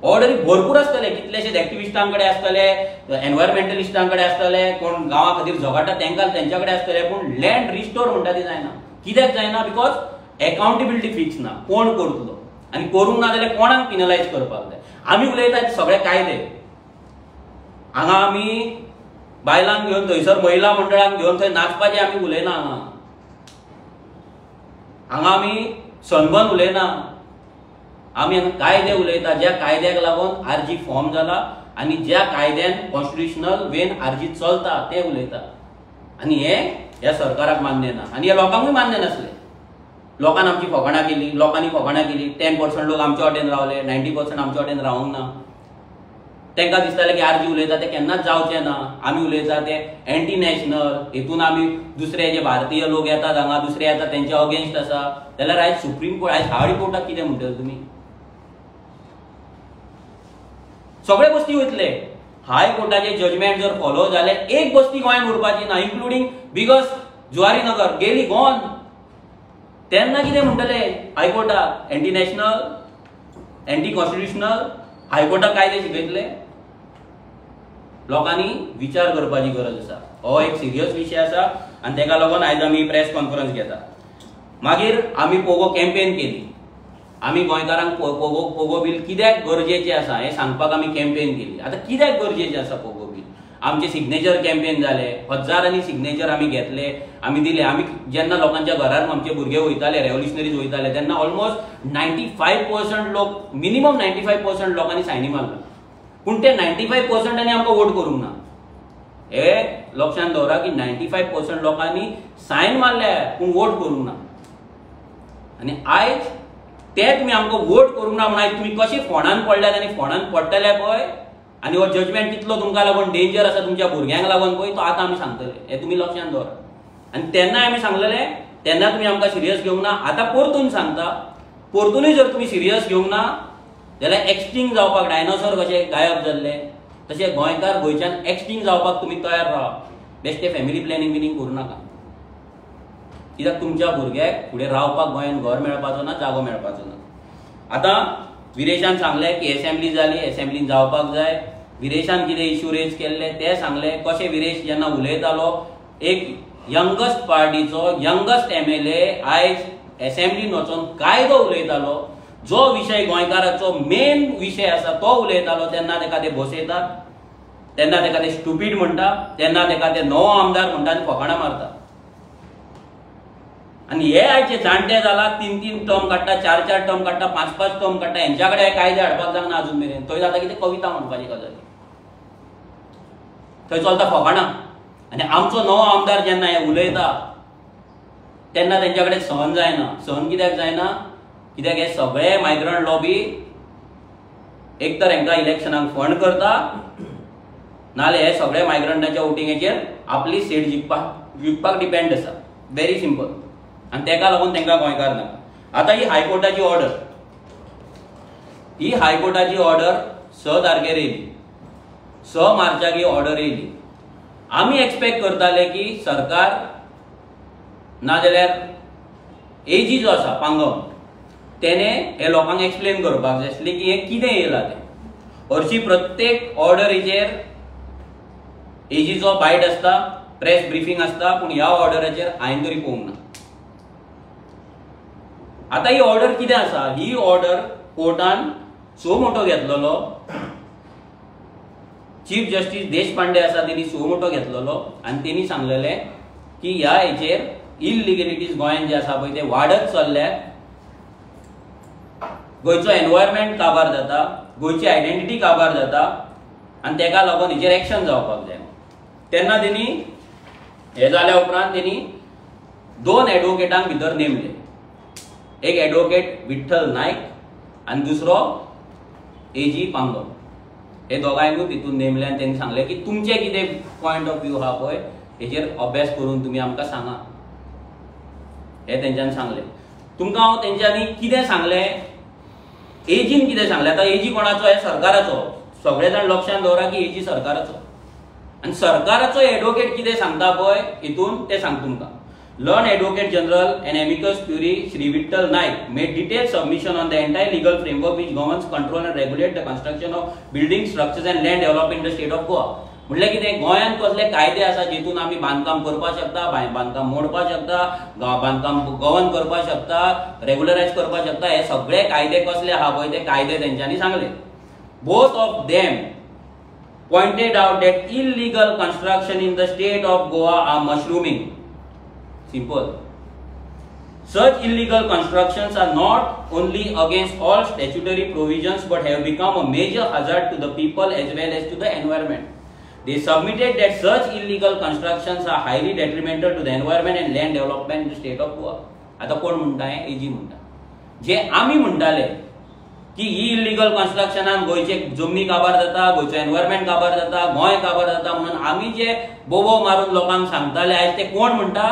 ऑर्डरी भरपूर आसतले, कितलेशेच एक्टिविस्टां कडेन आसतले, एनवायरमेंटलिस्टां कडेन आसतले, कोण गांवा खातीर झगडटा तेंच्या कडेन आसतले, पूण लँड रिस्टोर म्हणटा ती जायना. कित्याक जायना? बिकॉज अकाउंटेबिलिटी फिक्स ना. कोण करतलो आनी करूंक ना जाल्यार कोणाक पिनलायज करपाक जाय. आमी उलयतात सगळे कायदे, हांगा आमी बायलांक घेवन थंयसर महिला मंडळांक घेवन थंय नाचपाचें आमी उलयना. हांगा आमी सनबर्न उलयना. आमी कायदे उलयता, ज्या कायद्याक लागून आरजी फॉर्म जाला आनी ज्या कायद्यान कॉन्स्टिट्युशनल वेन आरजी चलता ते उलयता. आनी हें ह्या सरकाराक मान्य ना आनी ह्या लोकांकूय मान्य नासलें. लोकांनी आमची फकाणां केली, 10% लोक आमचे वाटेन रावले, 90% आमचे वाटेन रावूंक ना. तांकां दिसतालें की आरजी उलयता ते केन्नाच जावचें ना. आमी उलयता ते एंटी नॅशनल, हितून आमी दुसरे जे भारतीय लोक येतात हांगा दुसरे येतात तेंच्या अगेन्स्ट आसा. जाल्यार आयज सुप्रीम कोर्ट, आयज हाय कोर्टाक कितें म्हणटले तुमी? सगळे बस्ती वयतले. हाय कोर्टाचे जजमेंट जर फॉलो जाले एक बस्ती गोंयांत उरपाची ना, इन्क्लुडींग बिगस्ट जुवारी नगर गेली गोवन. तेन्ना कितें म्हणटले हायकोर्टाक? Anti national, anti constitutional. हायकोर्टाक कायदे शिकयतले? लोकांनी विचार करपाची गरज आसा. हो एक सिरियस विशय आसा आनी ताका लागून आयज आमी प्रेस कॉन्फरन्स घेता. मागीर आमी पोगो कॅम्पेन केली. आमी गोंयकारांक पोगो बील कित्याक गरजेचें आसा हें सांगपाक आमी कॅम्पेन केली. आतां कित्याक गरजेचें आसा पोगो बील? आमचे सिग्नेचर कॅम्पेन जाले, हजारांनी सिग्नेचर आमी घेतले, आमी दिले. आमी जेन्ना लोकांच्या घरांत आमचे भुरगे वयताले, रेव्होल्युशनरीज वयताले, तेन्ना ऑलमोस्ट 95% लोक, मिनिमम 95% लोकांनी सायनी मारला. पूण ते 95%नी आमकां वोट करूंक ना. हे लक्षांत दवरा की 95% लोकांनी सायन मारल्या पूण वोट करूंक ना. आनी आयज ते तुमी आमकां वोट करूंक ना म्हणून आयज तुमी कशे फोंडान पडल्यात आनी फोंडान पडटले पळय. आनी हो जजमेंट कितलो तुमकां लागून डेंजर आसा तुमच्या भुरग्यांक लागून पळय तो आतां आमी सांगतले. हे तुमी लक्षांत दवरा. आनी तेन्ना आमी सांगलेले तेन्ना तुमी आमकां सिरियस घेवंक ना. आतां परतून सांगता, परतूनय जर तुमी सिरियस घेवंक ना जाल्यार एक्सटिंक्ट जावपाक, डायनोसॉर कशे गायब जाल्ले तशे गोंयकार गोंयच्यान एक्सटिंक्ट जावपाक तुमी तयार रावा. बेश्टे फॅमिली प्लॅनिंग बिनिंग करूं नाका. कित्याक तुमच्या भुरग्याक फुडें रावपाक गोंयांत घर मेळपाचो ना, जागो मेळपाचो ना. आतां विरेशान सांगलें की एसेंब्ली जाली, एसेंब्लीन जावपाक जाय. विरेशान कितें इश्यू रेज केल्ले ते सांगलें. कशें विरेश जेन्ना उलयतालो, एक यंगस्ट पार्टीचो यंगस्ट MLA आयज एसेंब्लीन वचून कायदो उलयतालो, जो विशय गोंयकाराचो मेन विशय आसा तो उलयतालो, तेन्ना ताका ते बसयतात, तेन्ना ताका ते स्टुपीड म्हणटा, तेन्ना ताका ते नवो आमदार म्हणटा आनी फकाणां मारता. आनी हे आयचे जाणटे जाला 3-3 टर्म काडटा, 4-4 टर्म काडटा, 5-5 टर्म काडटा. हेंच्या कडेन कायदे हाडपाक जायना अजून मेरेन. थंय जाता कितें कविता म्हणपाची गजाली, थंय चलता फकाणां. आनी आमचो नवो आमदार जेन्ना हे उलयता तेन्ना तेंच्या कडेन सहन जायना. सहन कित्याक जायना? कित्याक हे सगळे मायग्रंट लॉबी एक तर हांकां इलेक्शनाक फंड करता, नाल्यार हे सगळे मायग्रंटांच्या वोटिंगेचेर आपली सीट जिखपाक डिपेंड आसा. Very simple. आनी तेका लागून तांकां गोंयकार नाका. आतां ही हायकोर्टाची ऑर्डर, ही हायकोर्टाची ऑर्डर 6 तारखेर येयली. 6 मार्चाक ही ऑर्डर येयली. आमी एक्सपेक्ट करताले की सरकार नाजाल्यार एजी जो आसा पांगम तेणे हे लोकांक एक्सप्लेन करपाक जाय आसलें की हें कितें येयलां तें. हरशी प्रत्येक ऑर्डरीचेर एजीचो बायट आसता, प्रेस ब्रिफींग आसता, पूण ह्या ऑर्डराचेर हांवें तरी पळोवंक ना. आतां ही ऑर्डर कितें आसा? ही ऑर्डर कोर्टान सो मोठो घेतलेलो. चीफ जस्टीस देशपांडे आसा तेणी सो मोठो घेतलेलो आनी तेणी सांगलेलें की ह्या हेचेर इलिगलिटीज गोंयांत जे आसा पळय ते वाडत चल्ल्यात. गोंयचो एनवायरमेंट काबार जाता, गोंयची आयडेंटिटी काबार जाता आनी तेका लागून हेचेर एक्शन जावपाक जाय. तेन्ना तेणी हे जाल्या उपरांत तेणी 2 एडवोकेटांक भितर नेमले. एक एडवोकेट विठ्ठल नायक आनी दुसरो एजी पांगम. हे दोगांयकूय तितून नेमले आनी तेणी सांगलें की तुमचें कितें पॉयंट ऑफ व्यू आहा पळय हेचेर अभ्यास करून तुमी आमकां सांगा. हे तेंच्यांनी सांगलें. तुमकां हांव तेंच्यांनी कितें सांगलें एजीन कितें सांगलें आतां एजी कोणाचो? हे सरकाराचो. सगळे जाण लक्षांत दवरा की एजी सरकाराचो. आनी सरकाराचो एडवोकेट कितें सांगता पळय हितून तें सांगता तुमकां. Learned Advocate General and Amicus Curiae Sri Vittal Naik made detailed submission on the entire legal framework which governs, control and regulate the construction of buildings, structures and land development in the state of Goa. म्हणल्यार कितें गोंयांत कसले कायदे आसा जेतून आमी बांदकाम करपाक शकता, बांदकाम मोडपाक शकता, बांदकाम गव्हर्न करपाक शकता, रेग्युलरायज करपाक शकता, हे सगळे कायदे कसले आहा पळय ते कायदे तेंच्यांनी सांगले. Both of them pointed out that illegal construction in the state of Goa are mushrooming. Simple. Such illegal constructions are not only against all statutory provisions but have become a major hazard to the people as well as to the environment. They submitted that such illegal constructions are highly detrimental to the environment and land development in the state of Goa. आता कोण म्हणटा? Ag म्हणटा. जे आमी म्हणटाले की ही illegal कन्स्ट्रक्शनान गोंयचे जमनी काबार जाता, गोंयचो एनवायरमेंट काबार जाता, गोंय काबार जाता म्हणून आमी जे बोबो मारून लोकांक सांगताले आयज ते कोण म्हणटा?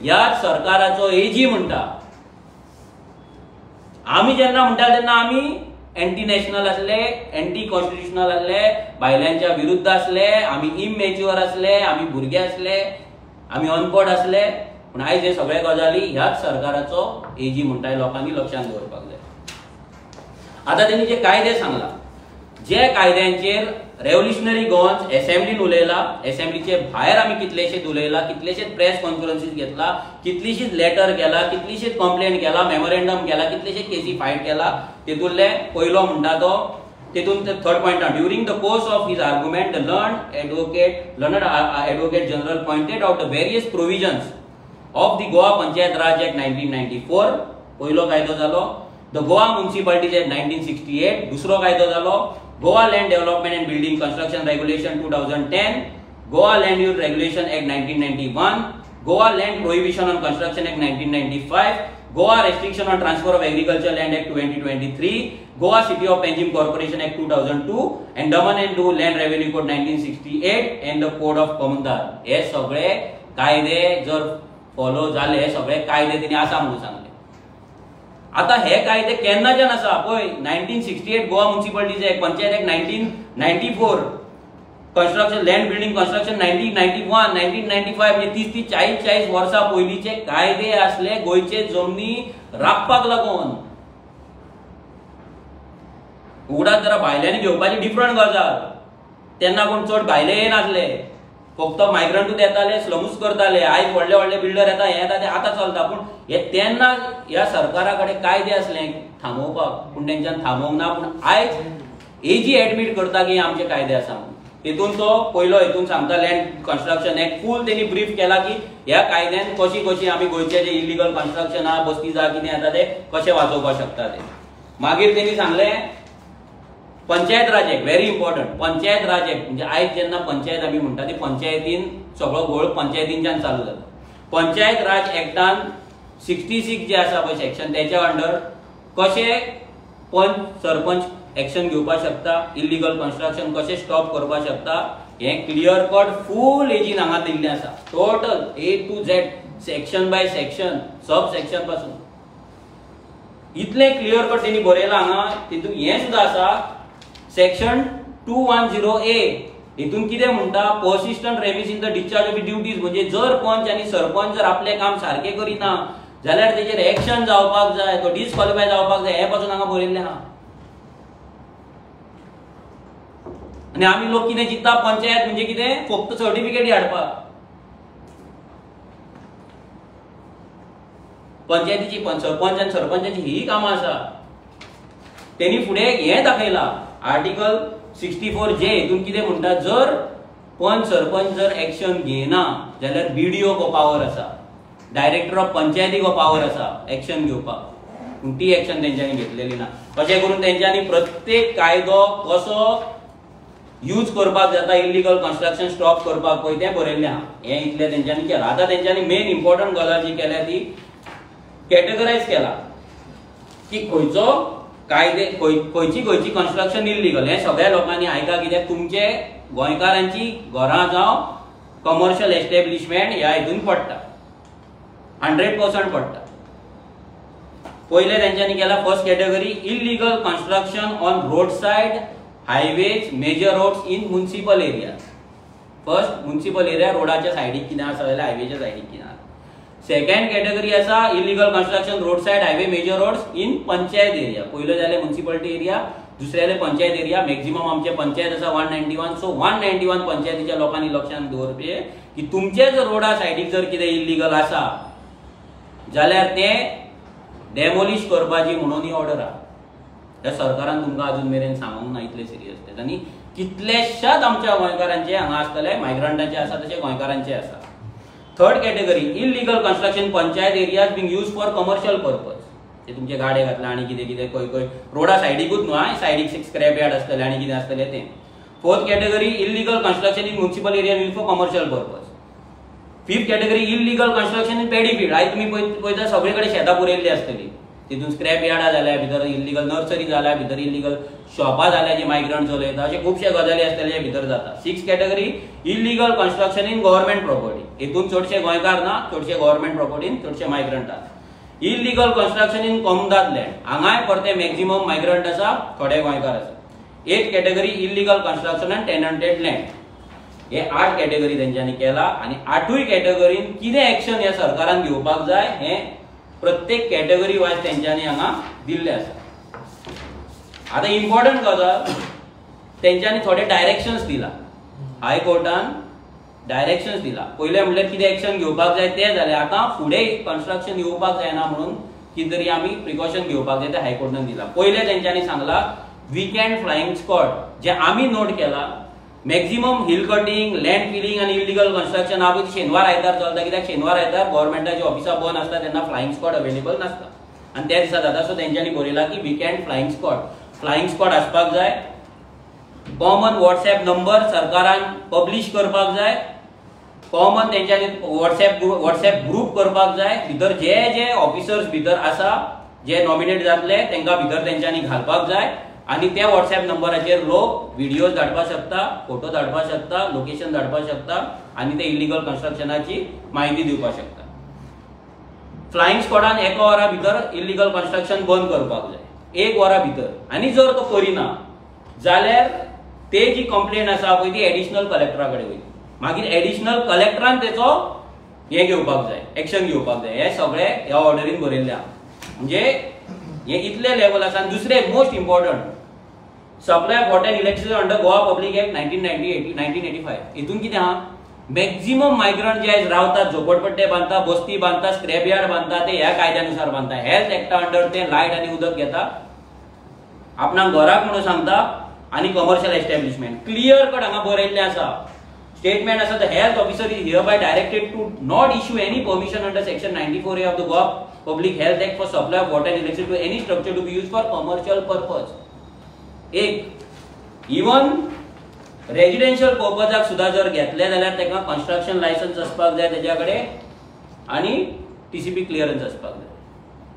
याच सरकाराचो एजी म्हणटा. आमी जेन्ना म्हणटाले तेन्ना आमी एंटी नॅशनल असले, एंटी कॉन्स्टिट्युशनल असले, बायलांच्या विरुद्ध असले, आमी इमॅच्युअर असले, आमी भुरगे असले, आमी अनपढ असले. पण आयज हे सगळे गजाली ह्याच सरकाराचो एजी म्हणटाय. लोकांनी लक्षांत दवरपाक जाय. आता त्यांनी जे कायदे सांगला, जे कायद्यांचेर रेव्होल्युशनरी गोवन्स असेंब्लीन उलयला, असेंब्लीचे भायर आमी कितलेशेच उलयला, कितलेशेच प्रेस कॉन्फरन्सीस घेतला, कितलीशीच लेटर केला, कितलीशीच कंप्लेंट केला, मेमोरेंडम केला, कितलेशेच केसी फायट केला. तेतूंतले पयलो म्हणटा तो तेतून third point, during the course of his argument the learned advocate general pointed out the various provisions of the Goa panchayat raj act 1994. पयलो कायदो जालो. The Goa municipalities act 1968. दुसरो कायदो जालो Goa land development and building construction regulation 2010, Goa land use regulation act 1991, Goa land prohibition on construction act 1995, Goa restriction on transfer of agriculture land act 2023, Goa city of Panjim corporation act 2002 and Daman and Diu land revenue code 1968 and the code of कॉमनदार. हे सगळे कायदे जर follow झाले, हे सगळे कायदे तेणी आसा म्हणून सांगले. आता हे कायदे केन्नाच्यान आसा पळय. 1968 Goa municipalities act, panchayat act 1994, construction land building construction 1991, 1995 म्हणजे 30-40 वर्सां पयलींचे कायदे असले गोंयचे जमनी राखपाक लागून. उगडात जरा भायल्यांनी घेवपाची डिफरंट गजाल. तेन्ना कोण चड भायले येनासले, फक्त मायग्रंटूच येताले, स्लमूच करताले. आयज व्हडले व्हडले बिल्डर येता, हे येता ते आतां चलता. पूण हे तेन्ना ह्या सरकारा कडेन कायदे असले थांबोवपाक, पूण तेंच्यान थांबोवंक ना. पूण आयज एजी एडमीट करता की आमचे कायदे आसा म्हणून. तितून तो पयलो हितून सांगता लँड कन्स्ट्रक्शन एक्ट फूल तेणी ब्रीफ केला की ह्या कायद्यान कशी आमी गोंयचे जे इलिगल कन्स्ट्रक्शन आहा, बस्ती जाहा कितें येता ते कशें वाचोवपाक शकता ते. मागीर तेणी सांगले panchayat raj act, very important. Panchayat raj act म्हणजे आयज जेन्ना पंचायत आमी म्हणटा ती पंचायतीन सगळो घोळ पंचायतींच्यान चालू जाता. पंचायत राज एक्टान 66 जे आसा पळय सेक्शन, त्याच्या अंडर कशे पंच सरपंच एक्शन घेवपाक शकता, इलिगल कन्स्ट्रक्शन कशें स्टॉप करपाक शकता, हे क्लियर कट फूल एजीन हांगा दिल्लें आसा. Total A to Z, section by section, sub section पासून इतले क्लियर कट तेणी बरयला हांगा. तितून हे सुद्धा आसा सेक्शन 210A. हितून कितें म्हणटा, persistent remiss in the discharge of duties. म्हणजे जर पंच आनी सरपंच जर आपले काम सारखे करिना जाल्यार तेचेर एक्शन जावपाक जाय, तो डिस्क्वॉलिफाय जावपाक जाय, हे पासून हांगा बरयल्लें आहा. आनी आमी लोक कितें चिंतता, पंचायत म्हणजे कितें, फक्त सर्टिफिकेट हाडपाक. पंचायतीची सरपंच आनी सरपंचाची ही कामां आसा. तेणी फुडें हें दाखयलां आर्टिकल 64J. हितून कितें म्हणटा, जर पंच सरपंच जर एक्शन घेयना जाल्यार BDO को पावर आसा, डायरेक्टर ऑफ पंचायती को पावर आसा एक्शन घेवपाक. पूण ती एक्शन तेंच्यांनी घेतलेली ना. अशें करून तेंच्यांनी प्रत्येक कायदो कसो यूज करपाक जाता इलिगल कन्स्ट्रक्शन स्टॉप करपाक पळय तें बरयल्लें आहा. हें इतलें तेंच्यांनी केलां. आतां तेंच्यांनी मेन इम्पॉर्टंट गजाल जी केल्या ती कॅटेगरायज केला की खंयचो कायदे खंयची कन्स्ट्रक्शन इल्लीगल. हे सगळ्या लोकांनी आयका, कित्याक तुमचे गोंयकारांची घरां जावं कमर्शियल एस्टॅब्लिशमेंट ह्या हितून पडटा, 100% पडटा. पहिले त्यांच्यानी केला first category illegal construction on road side highways major roads in municipal area. First municipal area रोडाच्या सायडीक कितें आसा जाल्यार हायवेच्या सायडीक कितें. सेकंड कॅटेगरी आसा illegal construction road side highway major roads in panchayat area. पयलो जाले म्युनिसिपालिटी एरिया, दुसरे जाले पंचायत एरिया. मॅक्झिमम आमचे पंचायत आसा 191. सो 191 पंचायतीच्या लोकांनी लक्षात दवरचे की तुमचे जर रोडा सायडीक जर कितें इलिगल आसा जाल्यार ते डेमोलिश करपाची म्हणून ही ऑर्डर आहा. त्या सरकारान तुमकां अजून मेरेन सांगूंक ना इतले सिरियस ते. आनी कितलेशाच आमच्या गोंयकारांचे हांगा आसतले, मायग्रंटांचे आसा तशे गोंयकारांचे आसा. Third category illegal construction panchayat areas being use for commercial purpose. ते तुमचे गाडे घातला आणि कितें कितें खंय रोडा सायडीकूच न्हू, सायडीक स्क्रॅप यार्ड आसतले आनी कितें आसतले ते. Fourth category illegal construction in municipal area use for commercial purpose. Fifth category illegal construction in paddy field. आयज तुमी पळयता सगळे कडेन शेतां पुरयल्ली आसतली, तितून स्क्रॅप यार्डां जाल्या, भितर इलिगल नर्सरी जाल्या, भितर इलिगल शॉपां जाल्या जी मायग्रंट चलयता, अशे खुबशे गजाली आसतले जे भितर जाता. Sixth category illegal construction in government property. हितून चडशे गोंयकार ना, चडशे गव्हर्नमेंट प्रॉपर्टीन चडशे मायग्रंट आसा. इलिगल कन्स्ट्रक्शन इन कॉमदाद लँड. हांगाय परते मॅक्झिमम मायग्रंट आसा, थोडे गोंयकार आसा. Eighth category illegal construction on tenanted land. हे 8 कॅटेगरी तेंच्यांनी केला आणि 8य कॅटेगरीन कितें एक्शन ह्या सरकारान घेवपाक जाय हे प्रत्येक कॅटेगरी वायज तेंच्यांनी हांगा दिल्ले आसा. आता इम्पॉर्टंट गजाल तेंच्यांनी थोडे डायरेक्शन्स दिला. हायकोर्टान डायरेक्शन्स दिला. पहिले म्हणल्यार कितें एक्शन घेवपाक जाय ते जाले. आता फुडें कन्स्ट्रक्शन येवपाक जायना म्हणून कितें तरी आमी प्रिकॉशन घेवपाक जाय ते हायकोर्टान दिला. पहिले तेंच्यांनी सांगला वीकेंड फ्लाइंग स्क्वॉड जे आमी नोट केला. Maximum hill cutting, land filling आणि इलिगल कन्स्ट्रक्शन हा शेनवार आयतार चलता, कित्याक शेनवार आयतार गव्हर्नमेंटाची ऑफिसां बंद आसता तेन्ना फ्लाइंग स्क्वॉड अवेलेबल नासता आणि त्या दिसा जाता. सो तेंच्यांनी बरयला की वीकेंड फ्लाइंग स्क्वॉड आसपाक जाय. कॉमन व्हॉट्सएप नंबर सरकारान पब्लिश करपाक जाय. कॉमन तेंच्यांनी व्हॉट्सएप ग्रुप करपाक जाय. भितर जे जे ऑफिसर्स भितर आसा जे नॉमिनेट जातले तेंकां भितर तेंच्यांनी घालपाक जाय आणि त्या व्हॉट्सएप नंबराचेर लोक व्हिडिओज धाडपाक शकता, फोटो धाडपाक शकता, लोकेशन धाडपाक शकता आणि ते इलिगल कन्स्ट्रक्शनाची माहिती दिवपाक शकता. फ्लाइंग स्क्वॉडान 1 वरा भितर इलिगल कन्स्ट्रक्शन बंद करपाक जाय, 1 वरा भितर. आणि जर तो करिना जाल्यार ते जी कंप्लेंट आसा पळय ती एडिशनल कलेक्टरा कडेन वयता. मागीर एडिशनल कलेक्टरान तेचो हे घेवपाक जाय, एक्शन घेवपाक जाय. हे सगळे ह्या ऑर्डरीन बरयल्ले आहा. म्हणजे हे इतले लेवल आसा. दुसरे most important supply of water electricity under Goa public act 1985. हितून कितें आहा, मॅक्झिमम मायग्रंट जे रावतात, झोपडपट्टे बांधता, बस्ती बांधता, स्क्रॅप यार्ड बांधता, ते ह्या कायद्यानुसार बांधता. हेल्थ एक्टा अंडर ते लायट आणि उदक घेता, आपणाक घराक म्हणून सांगता आणि कमर्शियल एस्टॅब्लिशमेंट. क्लियर कट हांगा बरयल्लें आसा. स्टेटमेंट आसा the health officer is hereby directed to not issue any permission under section 94A of the Goa public health act for supply of water electricity to any structure to be use for commercial purpose. एक even residential पर्पजाक सुद्धा जर घेतले जाल्यार तेका construction licence असपाक जाय तेज्या कडेन आणि TCP क्लिअरन्स असपाक जाय.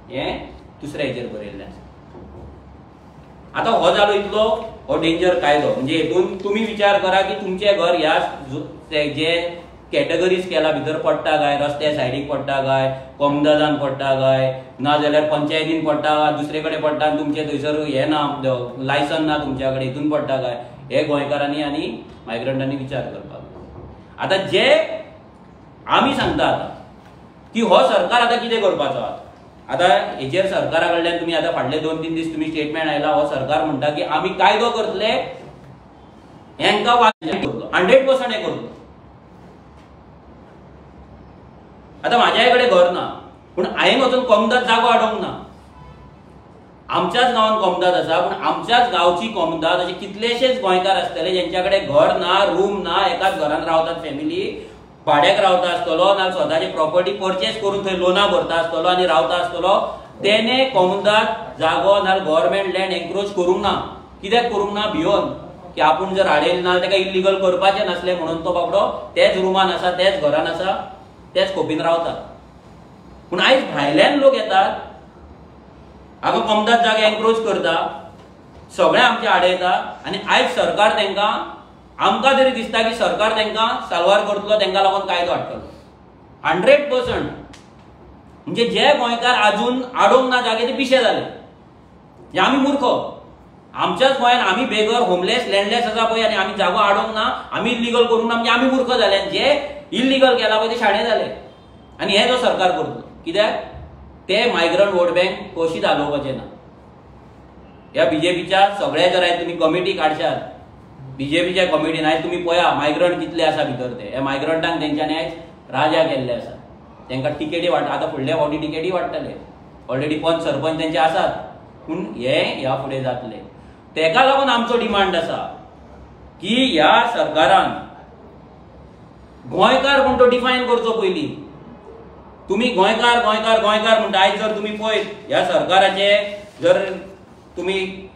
हे दुसऱ्या हेचेर बरयल्लें आसा. आता हो जालो इतलो हो डेंजर कायदो. म्हणजे हेतून तुम्ही विचार करा की तुमचे घर ह्या जे कॅटेगरीज केला भितर पडटा काय, रस्त्या सायडीक पडटा काय, कॉमदादान पडटा काय, ना जाल्यार पंचायतीन पडटा काय, दुसरे कडेन पडटा आनी तुमचे थंयसर हे ना, लायसन ना तुमच्या कडेन, हितून पडटा काय, हे गोंयकारांनी आनी मायग्रंटांनी विचार करपाक. आता जे आमी सांगता आता की हो सरकार आता कितें करपाचो आहा. आता हेचेर सरकारा कडल्यान तुमी आता फाटले 2-3 दीस तुमी स्टेटमेंट आयला. हो सरकार म्हणटा की आमी कायदो करतले, हेंका 100% हे करतलो. आता माझ्या कडेन घर ना पण हांवें वचून कॉमदाद जागो हाडूंक ना. आमच्याच गांवांत कॉमदाद आसा पण आमच्याच गांवची कॉमदाद अशे कितलेशेच गोंयकार आसतले ज्यांच्या कडेन घर ना, रूम ना, एकाच घरान रावतात फॅमिली, भाड्याक रावता आसतलो ना स्वताची प्रॉपर्टी परचेस करून थंय लोना भरता आसतलो आनी रावता आसतलो. तेणे कॉमदाद जागो ना गव्हर्नमेंट लँड एन्क्रोच करूंक ना. कित्याक करूंक ना? भियोन की आपूण जर हाडयलें ना तेका इलिगल करपाचें नासलें म्हणून तो बाबडो तेच रुमान आसा, तेच घरान आसा, तेच खोपीन रावता. पूण आयज भायल्यान लोक येतात, हांगा कॉमदाद जागे एन्क्रोच करता, सगळे आमचे आडयता आनी आयज सरकार तेंकां, आमकां तरी दिसता की सरकार तेंकां साल्वार करतलो, तेंकां लागून कायदो हाडटलो. 100% म्हणजे जे गोंयकार अजून आडोंक ना जागे ते पिशे जाले, जे आमी मूर्ख. आमच्याच गोंयान आमी बेगर होमलेस लँडलेस आसा पळय आनी आमी जागो आडोंक ना, आमी इल्लीगल करूंक ना, म्हणजे आमी मूर्ख जाले. जे इल्लीगल केला पळय ते शाणे जाले. आनी हे जो सरकार करतलो कित्याक ते मायग्रंट वोट बँक कशी घालोवपाचे ना. ह्या बीजेपीच्या सगळ्या जर आयज तुमी कमिटी काडशात, बीजेपीच्या कमिटीन आयज तुमी पळया मायग्रंट कितले आसा भितर. ते मायग्रंटांक तेंच्यांनी आयज राजा केल्ले आसा. तांकां टिकेटी आतां फुडल्या फावटी टिकेटी वाडटले. ऑलरेडी पंच सरपंच तेंचे आसात, पूण हे ह्या फुडें जातले. तेका लागून आमचो डिमांड आसा की ह्या सरकारान गोंयकार कोण तो डिफायन करचो पयलीं. तुमी गोंयकार गोंयकार गोंयकार म्हणटा. आयज जर तुमी पळयत ह्या सरकाराचे जर तुमी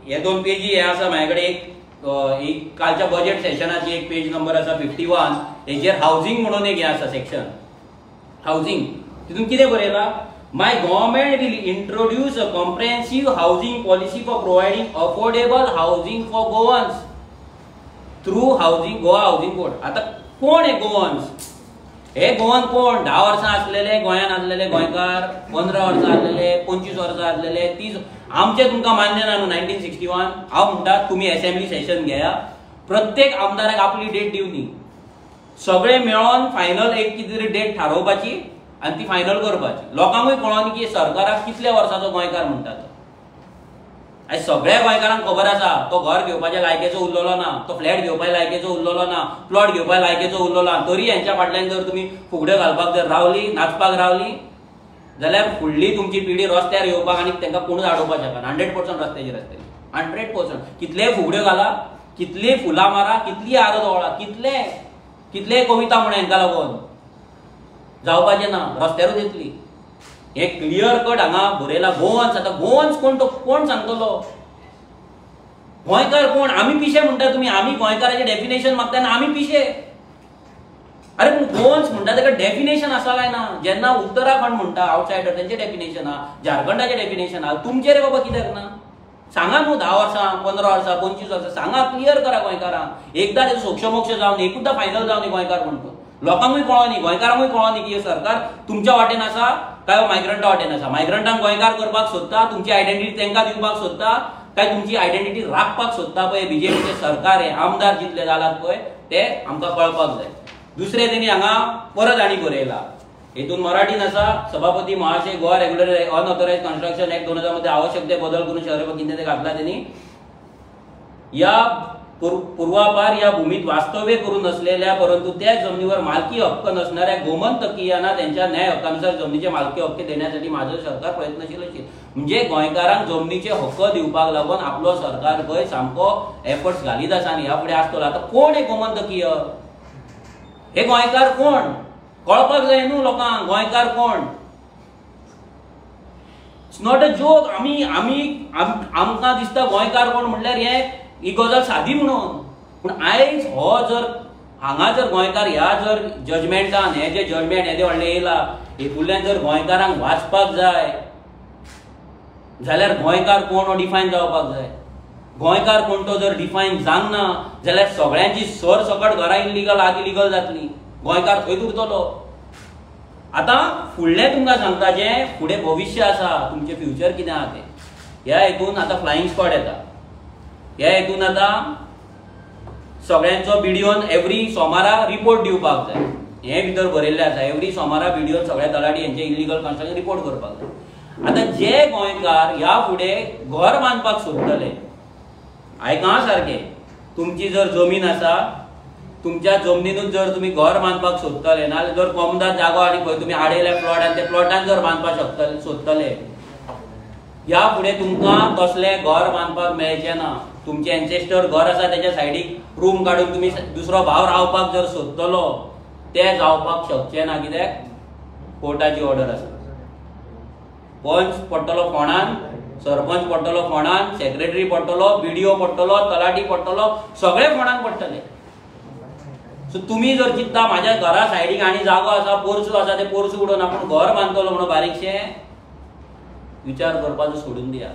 हे 2 पेजी हे आसा म्हाजे कडेन एक कालच्या बजेट सेशनाची एक पेज नंबर आसा 51. हेजेर हावजिंग म्हणून एक हे आसा सेक्शन हावजिंग. तितून कितें बरयलां? My government will introduce a comprehensive housing policy for providing affordable housing for Goans through Goa Housing Board. आता कोण हे गोवन्स? हे गोवन कोण? 10 वर्सां आसलेले गोंयान आसलेले गोंयकार, 15 वर्सां आसलेले, 25 वर्सां आसलेले, 30. आमचे तुमकां मान्य ना न्हू 1961. हांव म्हणटा तुमी असेंब्ली सेशन घेया, प्रत्येक आमदाराक आपली डेट दिवनी, सगळे मेळोन फायनल एक कितें तरी डेट थारोवपाची आनी ती फायनल करपाची. लोकांकूय कळोन की सरकाराक कितल्या वर्साचो गोंयकार म्हणटा तो. आयज सगळ्या गोंयकारांक खबर आसा तो घर घेवपाच्या लायकेचो उरलेलो ना, तो फ्लॅट घेवपाच्या लायकेचो उरलेलो ना, प्लॉट घेवपाच्या लायकेचो उरलेलो ना. तरी हेंच्या फाटल्यान जर तुमी फुगड्यो घालपाक जर रावली, नाचपाक रावली, जाल्यार फुडली तुमची पिढी रस्त्यार येवपाक आनी तांकां कोणूच आडोवपाक शकना. 100% रस्त्याचेर आसतली. 100%. कितले फुगड्यो घाला, कितली फुलां मारा, कितली आरत ओळा, कितले कविता म्हण हांकां लागून जावपाचें ना, रस्त्यारूच येतली. हे क्लियर कट हांगा बरयला गोवन्स. आता गोवन्स कोण तो कोण सांगतलो? गोंयकार कोण? आमी पिशे म्हणटा तुमी. आमी गोंयकाराचें डेफिनेशन मागता आनी आमी पिशे. अरे पूण गोवन्स म्हणटा ताका डेफिनेशन आसा काय ना? जेन्ना उत्तराखंड म्हणटा आउटसायडर तेंचे डेफिनेशन आहा, झारखंडाचें डेफिनेशन आहा, तुमचें रे बाबा कित्याक ना? सांगा न्हू 10 वर्सां, 15 वर्सां, 25 वर्सां सांगा, क्लियर करा गोंयकारांक. एकदां तेजो सोक्षमोक्ष जावन एकूचदां फायनल जावन गोंयकार म्हणटा. लोकांकूय कळोनी, गोंयकारांकूय कळोनी की हे सरकार तुमच्या वाटेन आसा काय मायग्रंटा वाटेन आसा. मायग्रंटांक गोंयकार करपाक सोदता, तुमची आयडेंटिटी तांकां दिवपाक सोदता, काय तुमची आयडेंटिटी राखपाक सोदता पळय बीजेपीचे सरकार हे आमदार जितले जालात पळय ते आमकां कळपाक जाय. दुसरे तेणी हांगा परत आनी बरयला, हेतून मराठीन आसा, सभापती महाशय Goa regular unauthorised construction act 2000 मध्ये आवश्यक ते बदल करून शहर कितें ते घातला त्यांनी. या पूर्वापार या भूमीत वास्तव्य करून नसलेल्या परंतु त्या जमिनीवर मालकी हक्क नसणाऱ्या गोमंतकीयांना त्यांच्या न्याय हक्कानुसार जमिनीचे मालकी हक्क देण्यासाठी माझं सरकार प्रयत्नशील असेल. म्हणजे गोंयकारांक जमिनीचे हक्क दिवपाक लागून आपलो सरकार गोंय सामको एफर्ट्स घालीत आसा आनी ह्या फुडें आसतलो. आता कोण हे गोमंतकीय? हे गोंयकार कोण कळपाक जाय न्हू लोकांक. गोंयकार कोण? It's not a joke. आमकां दिसता गोंयकार कोण म्हटल्यार ही गजाल सादी म्हणून, पूण आयज हो जर हांगा जर गोंयकार ह्या जर जजमेंटान हे जे जजमेंट येदे व्हडले येयला हेतूंतल्यान जर गोंयकारांक वाचपाक जाय जाल्यार गोंयकार कोण हो डिफायन जावपाक जाय. गोंयकार कोण तो जर डिफायन जावंक ना जाल्यार सगळ्यांची सरसकट घरां इल्लीगल आद इल्लीगल जातली. गोंयकार खंय उरतलो? आतां फुडलें तुमकां सांगता जें फुडें भविश्य आसा, तुमचें फ्युचर कितें आहा तें. ह्या हेतून आतां फ्लायिंग स्क्वॉड येता. ह्या हेतून आतां सगळ्यांचो बिडिओन एवरी सोमारा रिपोर्ट दिवपाक जाय. हे भितर बरयल्लें आसा एवरी सोमारा बिडिओन सगळ्या तलाटी हेंचे इल्लीगल कन्स्ट्रक्शन रिपोर्ट करपाक जाय. आतां जे गोंयकार ह्या फुडें घर बांदपाक सोदतले, आयका सारकें, तुमची जर जमीन आसा, तुमच्या जमनीनूच जर तुम्ही घर बांदपाक सोदतले नाल्यार जर कमदार जागो आनी खंय तुमी आडयल्या प्लॉट आनी ते प्लॉटान जर बांदपाक सोदतले, ह्या फुडें तुमकां तसलें घर बांदपाक मेळचें ना. तुमचें एन्सेस्टर घर आसा तेच्या सायडीक रूम काडून तुमी दुसरो भाव रावपाक जर सोदतलो तें जावपाक शकचें ना. कित्याक कोर्टाची ऑर्डर आसा. पंच पडटलो फोंडान, सरपंच पडटलो फोंडान, सेक्रेटरी पडटलो, बीडीओ पडटलो, तलाटी पडटलो, सगळे फोंडान पडटले. सो तुम्ही जर चिंतता म्हाज्या घरा सायडीक आनी जागो आसा, पोरसूं आसा, ते पोरसूं उडोवन आपूण घर बांदतलो म्हणून बारीकशें, विचार करपाचो सोडून दिया.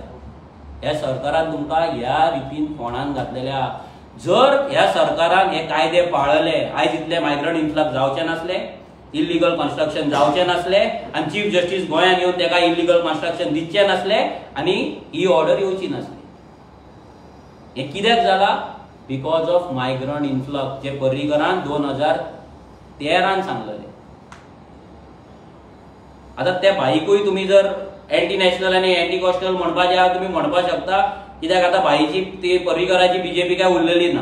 ह्या सरकारान तुमकां ह्या रितीन फोंडान घातलेल्या. जर ह्या सरकारान हे कायदे पाळले, आयज इतले मायग्रंट इन्फ्लक्स जावचे नासले, इल्लीगल कन्स्ट्रक्शन जावचे नसले आणि चीफ जस्टिस गोंयांत येवन ताका इल्लीगल कन्स्ट्रक्शन दिवचे नसले आणि ही ऑर्डर येवची नसली. हे कित्याक जाला? बिकॉज ऑफ मायग्रंट इन्फ्लक्स, जे पर्रीकरान 2013 सांगलेले. आता त्या भाईकूय तुम्ही जर एंटी नॅशनल आणि एंटी कॉस्टल म्हणपाचे आहात तुम्ही म्हणपाक शकता, कित्याक आता भाईची ती पर्रीकराची बीजेपी काय उरलेली ना,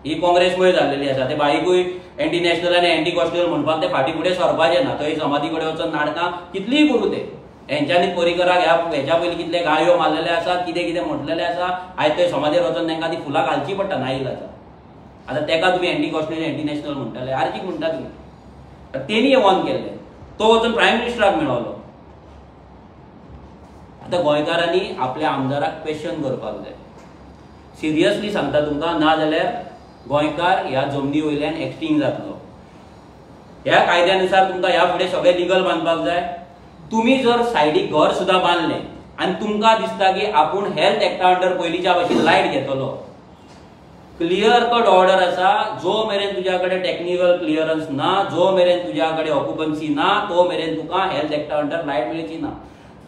ही काँग्रेसमुळे जाल्लेली आसा. ते भाईकूय एंटी नॅशनल आणि एंटी कॉस्टल म्हणपाक ते फाटी फुडें सरपाचे ना. थंय समाधी कडेन वचून नाटकां कितलीय करूं ते. हेंच्यांनी पर्रीकराक हेच्या पयलीं कितले गाळयो मारलेले आसा, कितें कितें म्हटलेलें आसा. आयज थंय समाधीर वचून तांकां ती फुलां घालची पडटा नाइलाजान. आता तेका तुम्ही एंटी कॉस्टल एंटी नॅशनल म्हणटाले, आर्जीक म्हणटा तुम्ही. तेणी हे ऑन केल्लें, तो वचून प्रायम मिनिस्टराक मेळलो. आता गोंयकारांनी आपल्या आमदाराक क्वेश्चन करपाक जाय. सिरियसली सांगता तुमकां, ना जाल्यार गोंयकार ह्या जमनी वयल्यान एक्सटिंग जातलो. ह्या कायद्यानुसार तुमकां ह्या फुडें सगळें लिगल बांदपाक जाय. तुम्ही जर सायडीक घर सुद्धा बांदलें आनी तुमकां दिसता की आपूण हेल्थ एक्टा अंडर पयलींच्या भशेन लायट घेतलो, क्लियर कट ऑर्डर आसा. जो मेरेन तुज्या कडेन टेक्निकल क्लियरन्स ना, जो मेरेन तुज्या कडेन ऑक्युपन्सी ना, तो मेरेन तुका हेल्थ एक्टा अंडर लायट मेळची ना.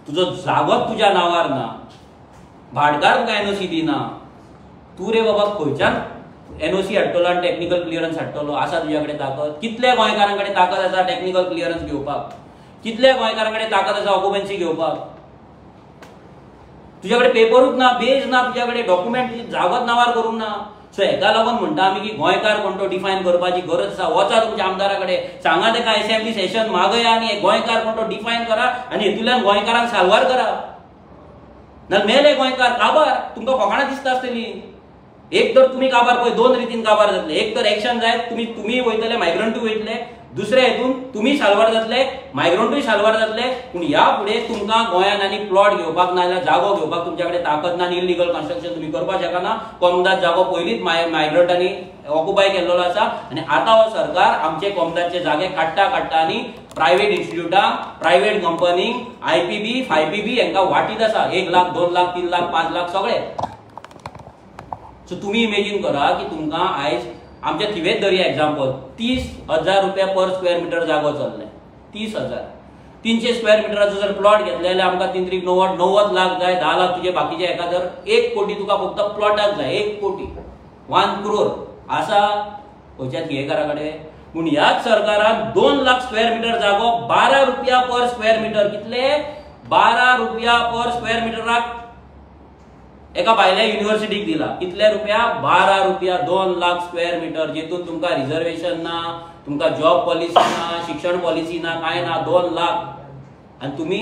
तुजो जागोच तुज्या नांवार ना, भाटकार तुका एनओसी दिना, तूं रे बाबा खंयच्यान एनओसी हाडटलो आनी टेक्निकल क्लियरन्स हाडटलो? आसा तुज्या कडेन ताकद? कितले गोंयकारां कडेन ताकद आसा टेक्निकल क्लियरन्स घेवपाक? कितले गोंयकारां कडेन ताकद आसा ऑक्युपन्सी घेवपाक? तुज्या कडेन पेपरूच ना, बेज ना, तुज्या कडेन डॉक्युमेंट जागोच नांवार करूंक ना. सो हेका लागून म्हणटा आमी की गोंयकार कोण तो डिफायन करपाची गरज आसा. वचा तुमच्या आमदारा कडेन, सांगा ताका असेंब्ली सेशन मागया आनी गोंयकार कोण तो डिफायन करा आनी हेतूंतल्यान गोंयकारांक साल्वार करा. ना मेले गोंयकार काबार. तुमकां फकाणां दिसता आसतली. एक तर तुम्ही काबार पळय, दोन रितीन काबार जातले. एक तर एक्शन जाय, तुम्ही वयतले, मायग्रंटूय वयतले. दुसऱ्या हेतून तुम्ही साल्वार जातले, मायग्रंटूय साल्वार जातले. पूण ह्या फुडें तुमकां गोंयान आनी प्लॉट घेवपाक ना जाल्यार जागो घेवपाक तुमच्या कडेन ताकद ना आनी इल्लीगल कन्स्ट्रक्शन तुम्ही करपाक शकना. कोमदाद जागो पयलींच मायग्रंटांनी ऑक्युपाय केल्लो आसा आनी आतां हो सरकार आमचे कोमदादचे जागे काडटा आनी प्रायव्हेट इन्स्टिट्यूटांक, प्रायव्हेट कंपनींक, IPB, FIPB हांकां वाटीत आसा. 1 लाख, 2 लाख, 3 लाख, 5 लाख सगळे. सो तुम्ही इमेजिन करा की तुमकां आयज आमच्या थिवेत दर्या एग्जाम्पल 30,000 रुपया पर स्क्वेअर मीटर जागो चल्ले. 30,000. 300 स्क्वेअर मिटराचो जर प्लॉट घेतले जाल्यार आमकां 90 लाख जाय, 10 लाख तुझे बाकीचे एका जर 1 कोटी तुका फक्त प्लॉटाक जाय. 1 कोटी 1 करोड आसा खंयच्याच घेयकारा कडेन. पूण ह्याच सरकारान 2 लाख स्क्वेअर मीटर जागो 12 रुपया पर स्क्वेअर मीटर. कितले? 12 रुपया पर स्क्वेअर मीटराक एका भायल्या युनिव्हर्सिटीक दिला. कितले रुपया? 12 रुपया. 2 लाख स्क्वेअर मीटर. जेतून तुमकां रिझर्वेशन ना, तुमकां जॉब पॉलिसी ना, शिक्षण पॉलिसी ना, काय ना. 2 लाख आणि तुम्ही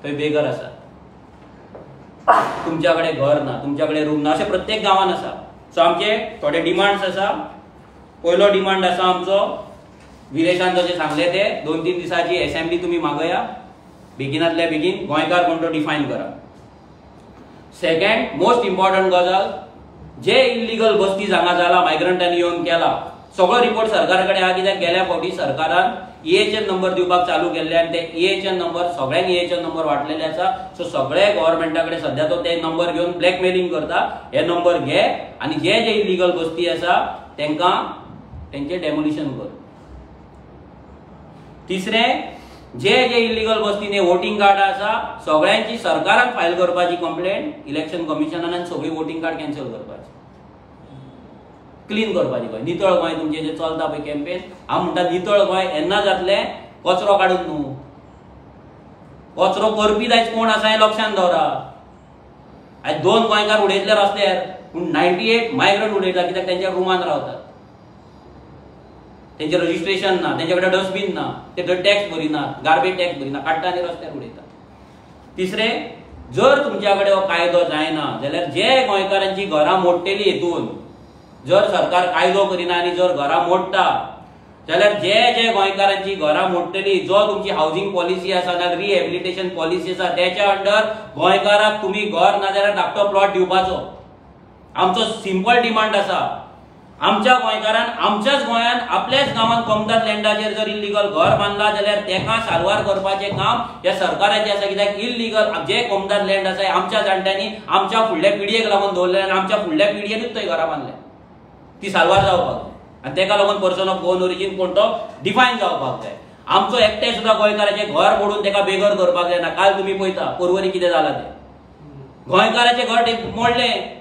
थंय बेगर आसा. तुमच्याकडे घर ना, तुमच्याकडे रूम ना. अशें प्रत्येक गांवांत आसा. सो आमचे थोडे डिमांड्स आसा. पयलो डिमांड आसा आमचो, विरेशान जशें सांगले ते 2-3 दिसाची असेंब्ली तुम्ही मागया. बेगिनातल्या बेगीन गोंयकार कोण तो डिफायन करा. सेकंड मोस्ट इम्पॉर्टंट गजाल, जे इल्लीगल बस्ती हांगा जाला, मायग्रंटांनी येवन केला, सगळो रिपोर्ट सरकारा कडेन आहा. कित्याक गेल्या फावटी सरकारान EHN नंबर दिवपाक चालू केल्ले आनी ते EHN नंबर सगळ्यांक EHN नंबर वाटलेले आसा. सो सगळे गव्हर्नमेंटा कडेन सध्या तो ते नंबर घेवन ब्लॅकमेलिंग करता. हे नंबर घे आनी जे जे इल्लीगल बस्ती आसा तेंचे डेमोलिशन कर. तिसरे, जे इल्लीगल बस्तीने वोटिंग कार्ड आसा सगळ्यांची सरकाराक फायल करपाची कंप्लेंट इलेक्शन कमिशनान आनी सगळी वोटिंग कार्ड कॅन्सल करपाची, क्लीन करपाची. गोंय नितळ गोंय तुमचे जे चलता पळय कॅम्पेन, हांव म्हणटा नितळ गोंय येन्ना जातले कचरो काडून न्हू. कचरो करपी आयज कोण आसा हें लक्षांत दवरा. आयज 2 गोंयकार उडयतले रस्त्यार पूण 98 मायग्रंट उडयता. कित्याक तेंच्या रुमान रावतात, तेंचे रजिस्ट्रेशन ना, तेंच्या कडेन डस्टबीन ना, ते टॅक्स भरिनात, गार्बेज टॅक्स भरिना, काडटा आनी रस्त्यार उडयता. तिसरे, जर तुमच्या कडेन हो कायदो जायना जाल्यार जे गोंयकारांची घरां मोडटली हेतून, जर सरकार कायदो करिना आनी जर घरां मोडटा जाल्यार जे गोंयकारांची घरां मोडटली, जो तुमची हावजिंग पॉलिसी आसा ना रिहॅबिलिटेशन पॉलिसी आसा त्याच्या अंडर गोंयकाराक तुम्ही घर ना जाल्यार धाकटो प्लॉट दिवपाचो. आमचो सिंपल डिमांड आसा. आमच्या गोंयकारान आमच्याच गोंयान आपल्याच गांवांत कमदाद लँडाचेर जर इल्लीगल घर बांदला जाल्यार तेका साल्वार करपाचें काम ह्या सरकाराचें आसा. कित्याक इल्लीगल जे कमदाद लँड आसा आमच्या जाणट्यांनी आमच्या फुडल्या पिडयेक लागून दवरले आनी आमच्या फुडल्या पिडयेनूच थंय घरां बांदल्या. ती साल्वार जावपाक जाय आनी तेका लागून पर्सन ऑफ गोवन ओरिजीन कोण तो डिफायन जावपाक जाय. आमचो एकटे सुद्धा गोंयकाराचे घर मोडून ताका बेघर करपाक जायना. काल तुम्ही पळयता पर्वरी कितें जालां ते. गोंयकाराचे घर मोडलें.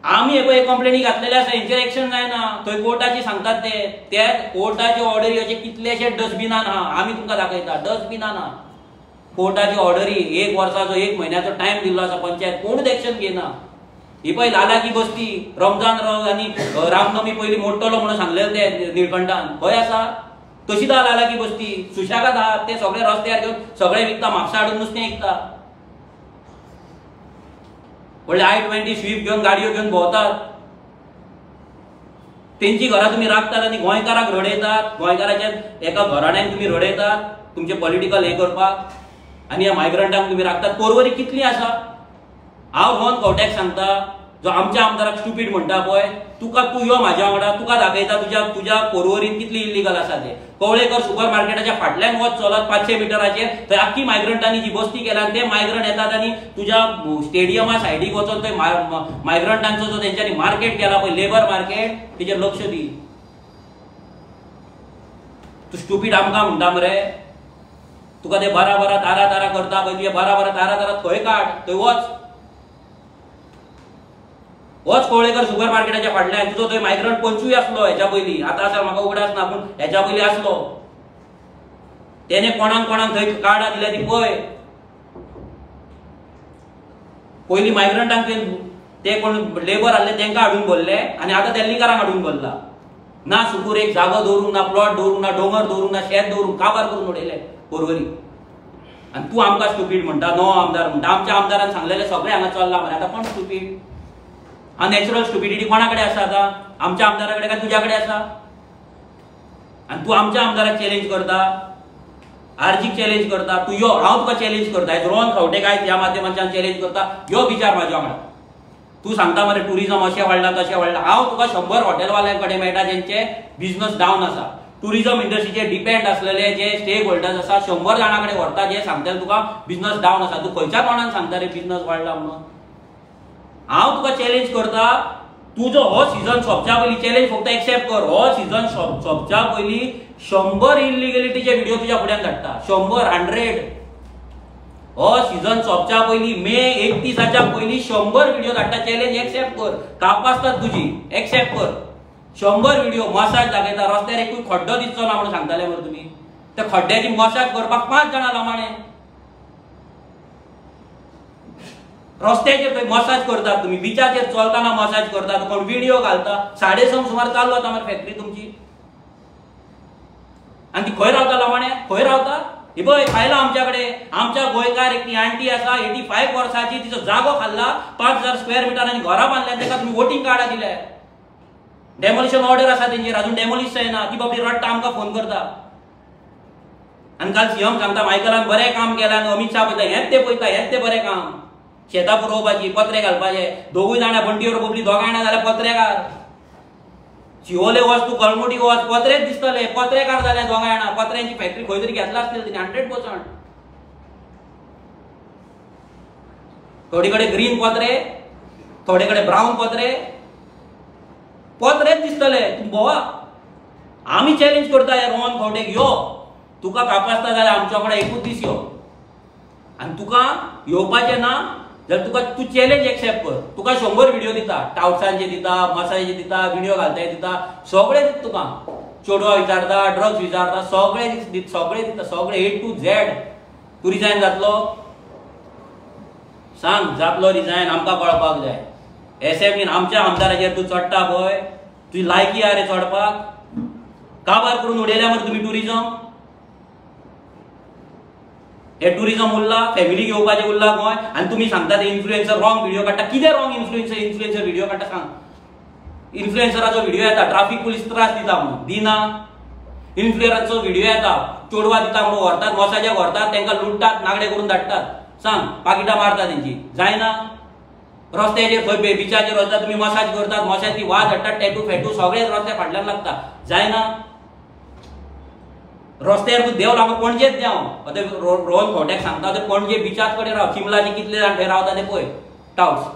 आम्ही हे कंप्लेनी घातलेले आसा, हेंचेर एक्शन जायना. थंय कोर्टाची सांगतात ते कोर्टाची ऑर्डरी अशे कितलेशे डस्टबिनान आहा. आमी तुमकां दाखयता डस्टबिनान आहा. कोर्टाची ऑर्डरी 1 वर्साचो 1 म्हयन्याचो टायम दिल्लो आसा. पंचायत कोणूच एक्शन घेना. ही पळय लालाकी बस्ती रमजान आनी रामनवमी पयलीं मोडटलो म्हणून सांगलेलें ते निळकंठान खंय आसा. तशीच आहा लालाकी बस्ती. सुशागाद आहा. ते सगळे रस्त्यार घेवन सगळे विकता. म्हापसा हाडून नुस्तें विकता. व्हडले I-20 स्विफ्ट घेवन गाडयो घेवन भोंवतात. तेंची घरां तुम्ही राखतात आनी गोंयकाराक रडयतात. गोंयकाराच्या एका घराण्यान तुम्ही रडयतात तुमचे पॉलिटिकल हे करपाक आनी ह्या मायग्रंटांक तुम्ही राखतात. पर्वरी कितली आसा. हांव रोहन खंवट्याक सांगता, जो आमच्या आमदाराक स्टुपीड म्हणटा पळय, तूं यो म्हाज्या वांगडा, तुका दाखयता तुज्या पर्वरीन कितली इल्लीगल आसा ते. कवळेकर सुपर मार्केटाच्या फाटल्यान वच चलत 500 मिटराचेर थंय आख्खी मायग्रंटांनी जी बस्ती केल्या ते मायग्रंट येतात आनी तुज्या स्टेडियमा सायडीक वचून थंय मायग्रंटांचो जो तेंच्यांनी मार्केट केला पळय लेबर मार्केट तेजेर लक्ष दी. तूं स्टुपीड आमकां म्हणटा मरे. तुका ते बारा तारा करता पळय तुजे बारा तारा थंय काड. थंय वच कवळेकर सुपर मार्केटाच्या फाटल्यान. तुजो थंय मायग्रंट पंचूय आसलो हेच्या पयलीं. आतां आसा म्हाका उगडास ना पूण हेच्या पयलीं आसलो. तेणे कोणाक थंय कार्डां दिल्या ती पळय. पयलीं मायग्रंटांक ते कोण लेबर आहले तेंकां हाडून भरले आनी आतां दिल्लीकारांक हाडून भरला. ना सुकूर एक जागो दवरूंक ना, प्लॉट दवरूंक ना, डोंगर दवरूंक ना, शेत दवरूंक काबार करून उडयले पर्वरी. आनी तूं आमकां स्टुपीड म्हणटा, नो आमदार म्हणटा. आमच्या आमदारान सांगलेले सगळे हांगा चल्ला मरे. आतां कोण स्टुपीड. नॅचरल स्टुपिडिटी कोणाकडे आसा आतां. आमच्या आमदाराकडे काय तुझ्या कडेन आसा. आनी तूं आमच्या आमदाराक चॅलेंज करता, आरजीक चॅलेंज करता. तूं यो, हांव तुका चॅलेंज करता. रोहन खंवटेक आयज ह्या माध्यमांतल्यान चॅलेंज करता. यो विचार म्हाज्या वांगडा. तूं सांगता मरे टुरिजम अशें वाडला तशें वाडला. हांव तुका 100 हॉटेलवाल्यां कडेन मेळटा जेंचे बिझनस डावन आसा. टुरिजम इंडस्ट्रीचेर डिपेंड आसलेले जे स्टेक होल्डर्स आसा 100 जाणां कडेन व्हरता जे सांगतले तुका बिझनस डावन आसा. तूं खंयच्या तोंडान सांगता रे बिझनस वाडला म्हणून. हांव तुका चॅलेंज करता. तुजो हो सीझन सोंपच्या पयलीं चॅलेंज फक्त एक्सेप्ट कर. हो सीझन सोंपच्या पयलीं 100 इलिगलिटीचे व्हिडिओ तुज्या फुड्यान धाडटा. 100 हो सीझन सोंपच्या पयलीं मे 31च्या पयलीं 100 व्हिडिओ धाडटा. चॅलेंज एक्सेप्ट कर. कापासतात तुजी एक्सेप्ट कर. 100 व्हिडिओ मसाज दाखयता. रस्त्यार एकूय खड्डो दिसचो ना म्हणून सांगताले मरे तुमी. त्या खड्ड्याची मसाज करपाक 5 जाणां लामाणे. रस्त्याचेर थंय मसाज करतात तुमी. बिचाचेर चलताना मसाज करतात. कोण व्हिडिओ घालता. 6:30 सुमार चालू आतां मरे फॅक्टरी तुमची. आनी ती खंय रावता लामाणे. खंय रावता. हे पळय खायला आमच्याकडे. आमच्या गोंयकार एक आंटी आसा 85 वर्साची. तिचो जागो खाल्ला 5000 स्क्वेअर मिटर आनी घरां बांदल्या. ताका तुमी वोटींग कार्डां दिल्या. डेमोलिशन ऑर्डर आसा तेंचेर. अजून डेमोलिश जायना. ती बाबडी रडटा आमकां फोन करता. आनी काल सीएम सांगता मायकलान बरें काम केलां. अमित शाह पळयता हेंच ते पळयता. हेंच ते बरें काम. शेतां पुरोवपाची, पत्रे घालपाचे. दोगूय जाणां बंटीवर बोबली दोगां जाणां जाल्यार पत्रेकार. शिवोले वच तूं कळमुटी वच पत्रेच दिसतले. पत्रेकार जाले दोगां जाणां. पत्र्यांची फॅक्टरी खंय तरी घेतला आसतली तिने 100%. थोडे कडेन ग्रीन पत्रे, थोडे कडेन ब्राऊन पत्रे. पत्रेच दिसतले. तूं बोवा. आमी चॅलेंज करता या रोहन खंवटेक. यो तुका कापासता जाल्यार आमच्या कडेन एकूच दीस यो. आनी तुका येवपाचें ना जाल्यार तुका तूं चॅलेंज एक्सेप्ट कर. तुका 100 व्हिडिओ दिता. टावट्सांचे दिता, मसाजाचे दिता, व्हिडिओ घालताय दिता. सगळे दिता तुका. चेडवां विचारता, ड्रग्स विचारता. सगळे दिता. सगळे A to Z. तूं रिजायन जातलो. सांग जातलो रिजायन. आमकां कळपाक जाय. एसएफईन आमच्या आमदाराचेर तूं चडटा पळय. तुजी लायकी आहा रे चडपाक. काबार करून उडयल्या मरे तुमी टुरिजम. हे टुरिजम उरला. फॅमिली घेवपाचें उरला गोंय. आनी तुमी सांगता ते इन्फ्लुएन्सर रॉंग व्हिडिओ काडटा. कितें रॉंग इन्फ्लुएन्सर व्हिडिओ काडटा सांग. इन्फ्लुएन्सराचो व्हिडिओ येता ट्राफिक पुलीस त्रास दिता म्हणून दिना. इन्फ्लुएन्सराचो व्हिडिओ येता चेडवां दिता म्हणून व्हरतात. मसाजाक व्हरतात. तांकां लुटतात. नागडे करून धाडटात. सांग पाकिटां मारता तेंची. जायना. रस्त्याचेर खंय बिचाचेर वचता तुमी मसाज करतात. मसाज ती वाज हाडटात. टॅटू फेटू सगळे रस्त्या फाटल्यान लागता. जायना. रस्त्यार तूं देव लागो पणजेच देंव. आतां रोहन खंवट्याक सांगता ते पणजे बिचाच कडेन राव. चिमलाची कितले जाण थंय रावता ते पळय टावट्स.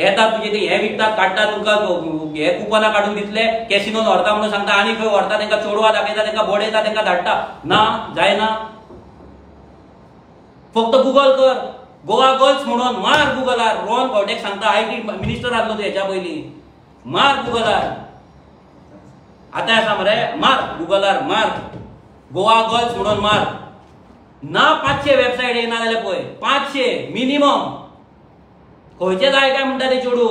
येता तुझे ते हे विकतात काडटा तुमकां हे कुपनां काडून दितले कॅसिनोन व्हरता म्हणून सांगता आनी खंय व्हरता तांकां चोडवा दाखयता तांकां बोडयता तांकां धाडटा ना जायना फक्त गुगल कर गोवा गर्ल्स म्हणून मार गुगलार रोहन खंवटेक सांगता आयटी मिनिस्टर आसलो तो हेच्या पयलीं मार गुगलार आतां आसा मरे मार गुगलार मार गोवा गर्ल्स म्हणून मार ना 500 वेबसायट येना जाल्यार पळय 500 मिनिमम खंयचे जाय काय म्हणटा ते चेडू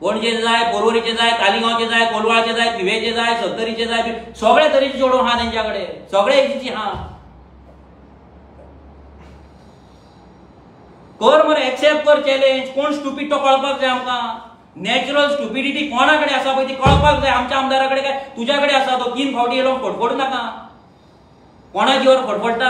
पणजे जाय पोरवरीचे जाय तालिगांवचे जाय कोलवाळचे जाय पिवेचे जाय सत्तरीचे जाय सगळे तरेचे चेडू हा तेंच्या कडेन सगळे एजीची हा कर मरे एक्सेप्ट कर चॅलेंज कोण स्टुपीड तो कळपाक जाय आमकां नॅचरल स्टुपिडिटी कोणा कडेन आसा पळय ती कळपाक जाय आमच्या आमदारा कडेन काय तुज्या कडेन आसा तो 3 फावटी येलो फटफटू नाका कोणा जीवर फटफटता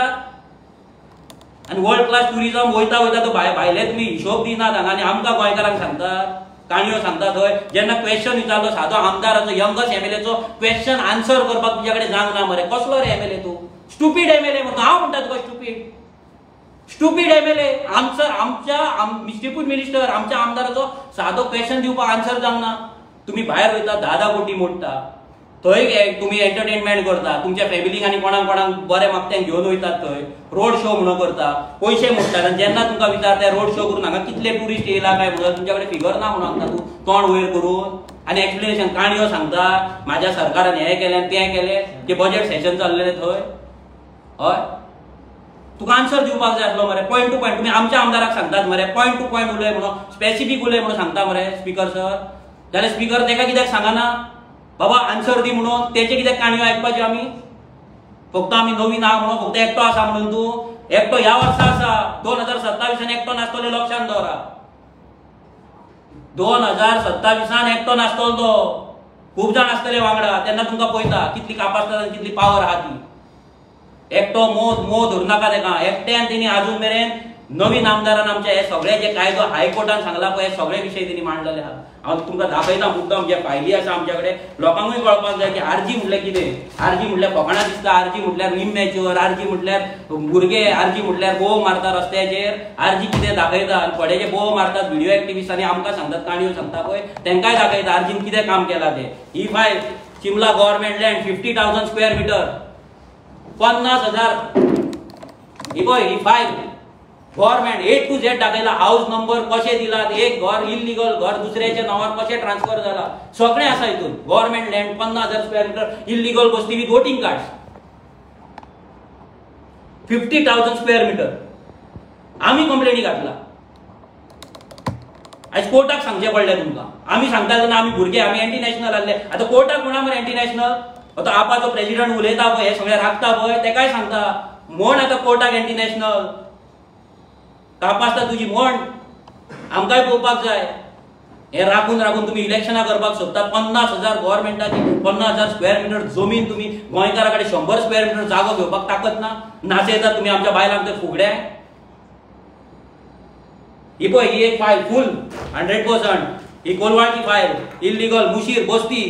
आनी वर्ल्ड क्लास टुरिझम वयता वयता तो भायले तुमी हिशोब दिनात हांगा आनी आमकां गोंयकारांक सांगतात काणयो सांगता थंय जेन्ना क्वेश्चन विचारलो सादो आमदाराचो यंगस्ट एमएलएचो क्वेश्चन आन्सर करपाक तुज्या कडेन जावंक ना मरे कसलो रे एमएलए तूं स्टुपीड एमएलए म्हणून हांव म्हणटा तुका स्टुपीड एमएलए आमच्या डिप्यूटी मिनिस्टर आमच्या आमदाराचो सादो क्वेश्चन दिवपाक आन्सर जावंक ना तुमी भायर वयता 10 कोटी मोडटा थंय तुमी एंटरटेनमेंट करता तुमच्या फॅमिलीक आनी कोणाक बरे मागत्यांक घेवन वयतात थंय रोड शो म्हणून करता पयशे मोडटात आनी जेन्ना तुमकां विचारता रोड शो करून हांगा कितले टुरिस्ट येयला काय म्हणून तुमच्या कडेन फिगर ना म्हणून सांगता तूं तोंड वयर करून आनी एक्सप्लेनेशन काणयो सांगता म्हाज्या सरकारान हें केलें तें केलें ते बजेट सेशन चल्लेलें थंय हय तुका आन्सर दिवपाक जाय आसलो मरे पॉयंट टू पॉयंट तुमी आमच्या आमदाराक सांगतात मरे पॉयंट टू पॉयंट उलय म्हणून स्पेसिफीक उलय म्हणून सांगता मरे स्पीकर सर जाल्यार स्पीकर तेका कित्याक सांगना बाबा आन्सर दी म्हणून तेचे कित्याक काणयो आयकपाच्यो आमी फक्त आमी नवीन आहा म्हणून फक्त एकटो आसा म्हणून तूं एकटो ह्या वर्सा आसा 2027 एकटो नासतलो लक्षांत दवरा 2027 एकटो नासतलो तो खूब जाण आसतले वांगडा तेन्ना तुमकां पळयता कितली कापासिटी आनी कितली पावर आहा ती एकटो मोह धरू नाका तेका एकट्यान तेणी आजून मेरेन नवीन आमदारान आमच्या हे सगळे जे कायदो हायकोर्टान सांगला पळय हे सगळे विशय तेणी मांडलेले आहा हांव तुमकां दाखयता मुद्दम जे फायली आसा आमच्या कडेन लोकांकूय कळपाक जाय की आरजी म्हटल्यार कितें आरजी म्हटल्यार फकाणां दिसता आरजी म्हटल्यार निम्म्याचेर आरजी म्हटल्यार भुरगे आरजी म्हटल्यार बोव मारता रस्त्याचेर आरजी कितें दाखयता आनी थोडे जे बोव मारतात व्हिडिओ एक्टिविस्टांनी आमकां सांगतात काणयो सांगता पळय तेंकाय दाखयता आरजीन कितें काम केलां तें ही file Shimla government land 50,000 square metre 50,000 ही पळय ही file government A to Z दाखयला हाऊस नंबर कशे दिलात एक घर इल्लीगल घर दुसऱ्याच्या नावार कशे ट्रान्सफर जाला सगळे आसा हितून government land 50,000 square metre illegal बस्ती with voting cards 50,000 square metre आमी कंप्लेनी घातला आज कोर्टाक सांगचे पडले तुमकां आमी सांगता तेन्ना आमी भुरगे आमी एंटी नॅशनल आसले आतां कोर्टाक म्हणा मरे एंटी नॅशनल आतां आपाचो प्रेसिडेंट उलयता पळय हे सगळे राखता पळय तेकाय सांगता म्हण आतां कोर्टाक एंटी नॅशनल कापासता तुजी म्हण आमकांय पळोवपाक जाय हे राखून राखून तुम्ही इलेक्शनां करपाक सोदता 50,000 गव्हर्नमेंटाची 50,000 स्क्वेअर मिटर जमीन तुम्ही गोंयकारा कडेन 100 स्क्वेअर मिटर जागो घेवपाक ताकत ना नाचयता तुम्ही आमच्या बायलांक ते फुगड्या ही पळय ही एक फायल फुल 100% ही कोलवाळची फायल इल्लीगल मुशीर बस्ती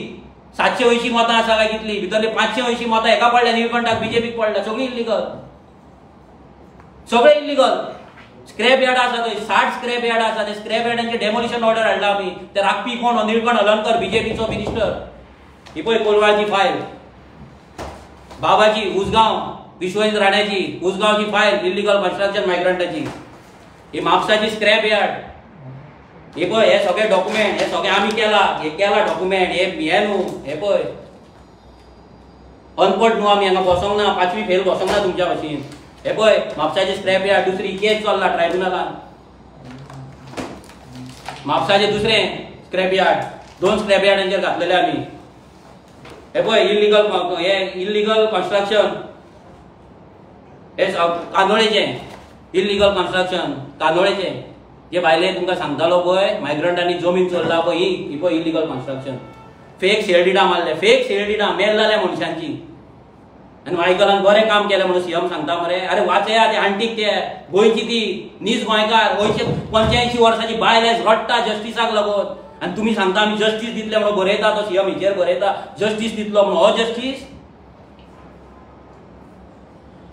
780 मतां आसा काय कितली भितरले 580 मतां एका पडल्या निळकंठाक बीजेपीक पडल्या सगळी इल्लीगल सगळे इल्लीगल स्क्रॅप यार्ड आसा थंय 60 स्क्रॅप यार्ड आसा ते स्क्रॅप यार्डांचे डेमोलिशन ऑर्डर हाडला आमी ते राखपी कोण निळकंठ हलणकर बीजेपीचो मिनिस्टर ही पळय कोलवाळची फायल बाबाची उसगांव विश्वजित राण्याची उसगांवची फायल इल्लीगल कन्स्ट्रक्शन मायग्रंटाची ही म्हापसाची स्क्रॅप यार्ड हे पळय हे सगळे डॉक्युमेंट हे सगळे आमी केला हे केला डॉक्युमेंट हे न्हू हे पळय अनपट न्हू आमी हांगा बसोंक ना 5वी फेल बसोंक ना तुमच्या भाशेन हे पळय म्हापसाचे स्क्रॅप यार्ड दुसरी केस चल्ला ट्रायब्युनलान म्हापसाचे दुसरे स्क्रॅप यार्ड 2 स्क्रॅप यार्डांचेर घातलेले आमी हे पळय इल्लीगल कन्स्ट्रक्शन हे कांदोळेचे इल्लीगल कन्स्ट्रक्शन कांदोळेचे जे भायले तुमकां सांगतालो पळय मायग्रंटांनी जमीन चल्ला पळय ही पळय इल्लीगल कन्स्ट्रक्शन फेक सेल्डिडा मारले फेक सेल्डिडा मेल जाल्या मनशांची आनी मायकलान बरें काम केलें म्हणून सीएम सांगता मरे अरे वाचया ते आंटीक ते गोंयची ती नीज गोंयकार गोंयचे 85 वर्साची बायल रडटा जस्टिसाक लागून आनी तुमी सांगता आमी जस्टीस दितले म्हणून बरयता तो सीएम हेचेर बरयता जस्टीस दितलो म्हणून हो जस्टीस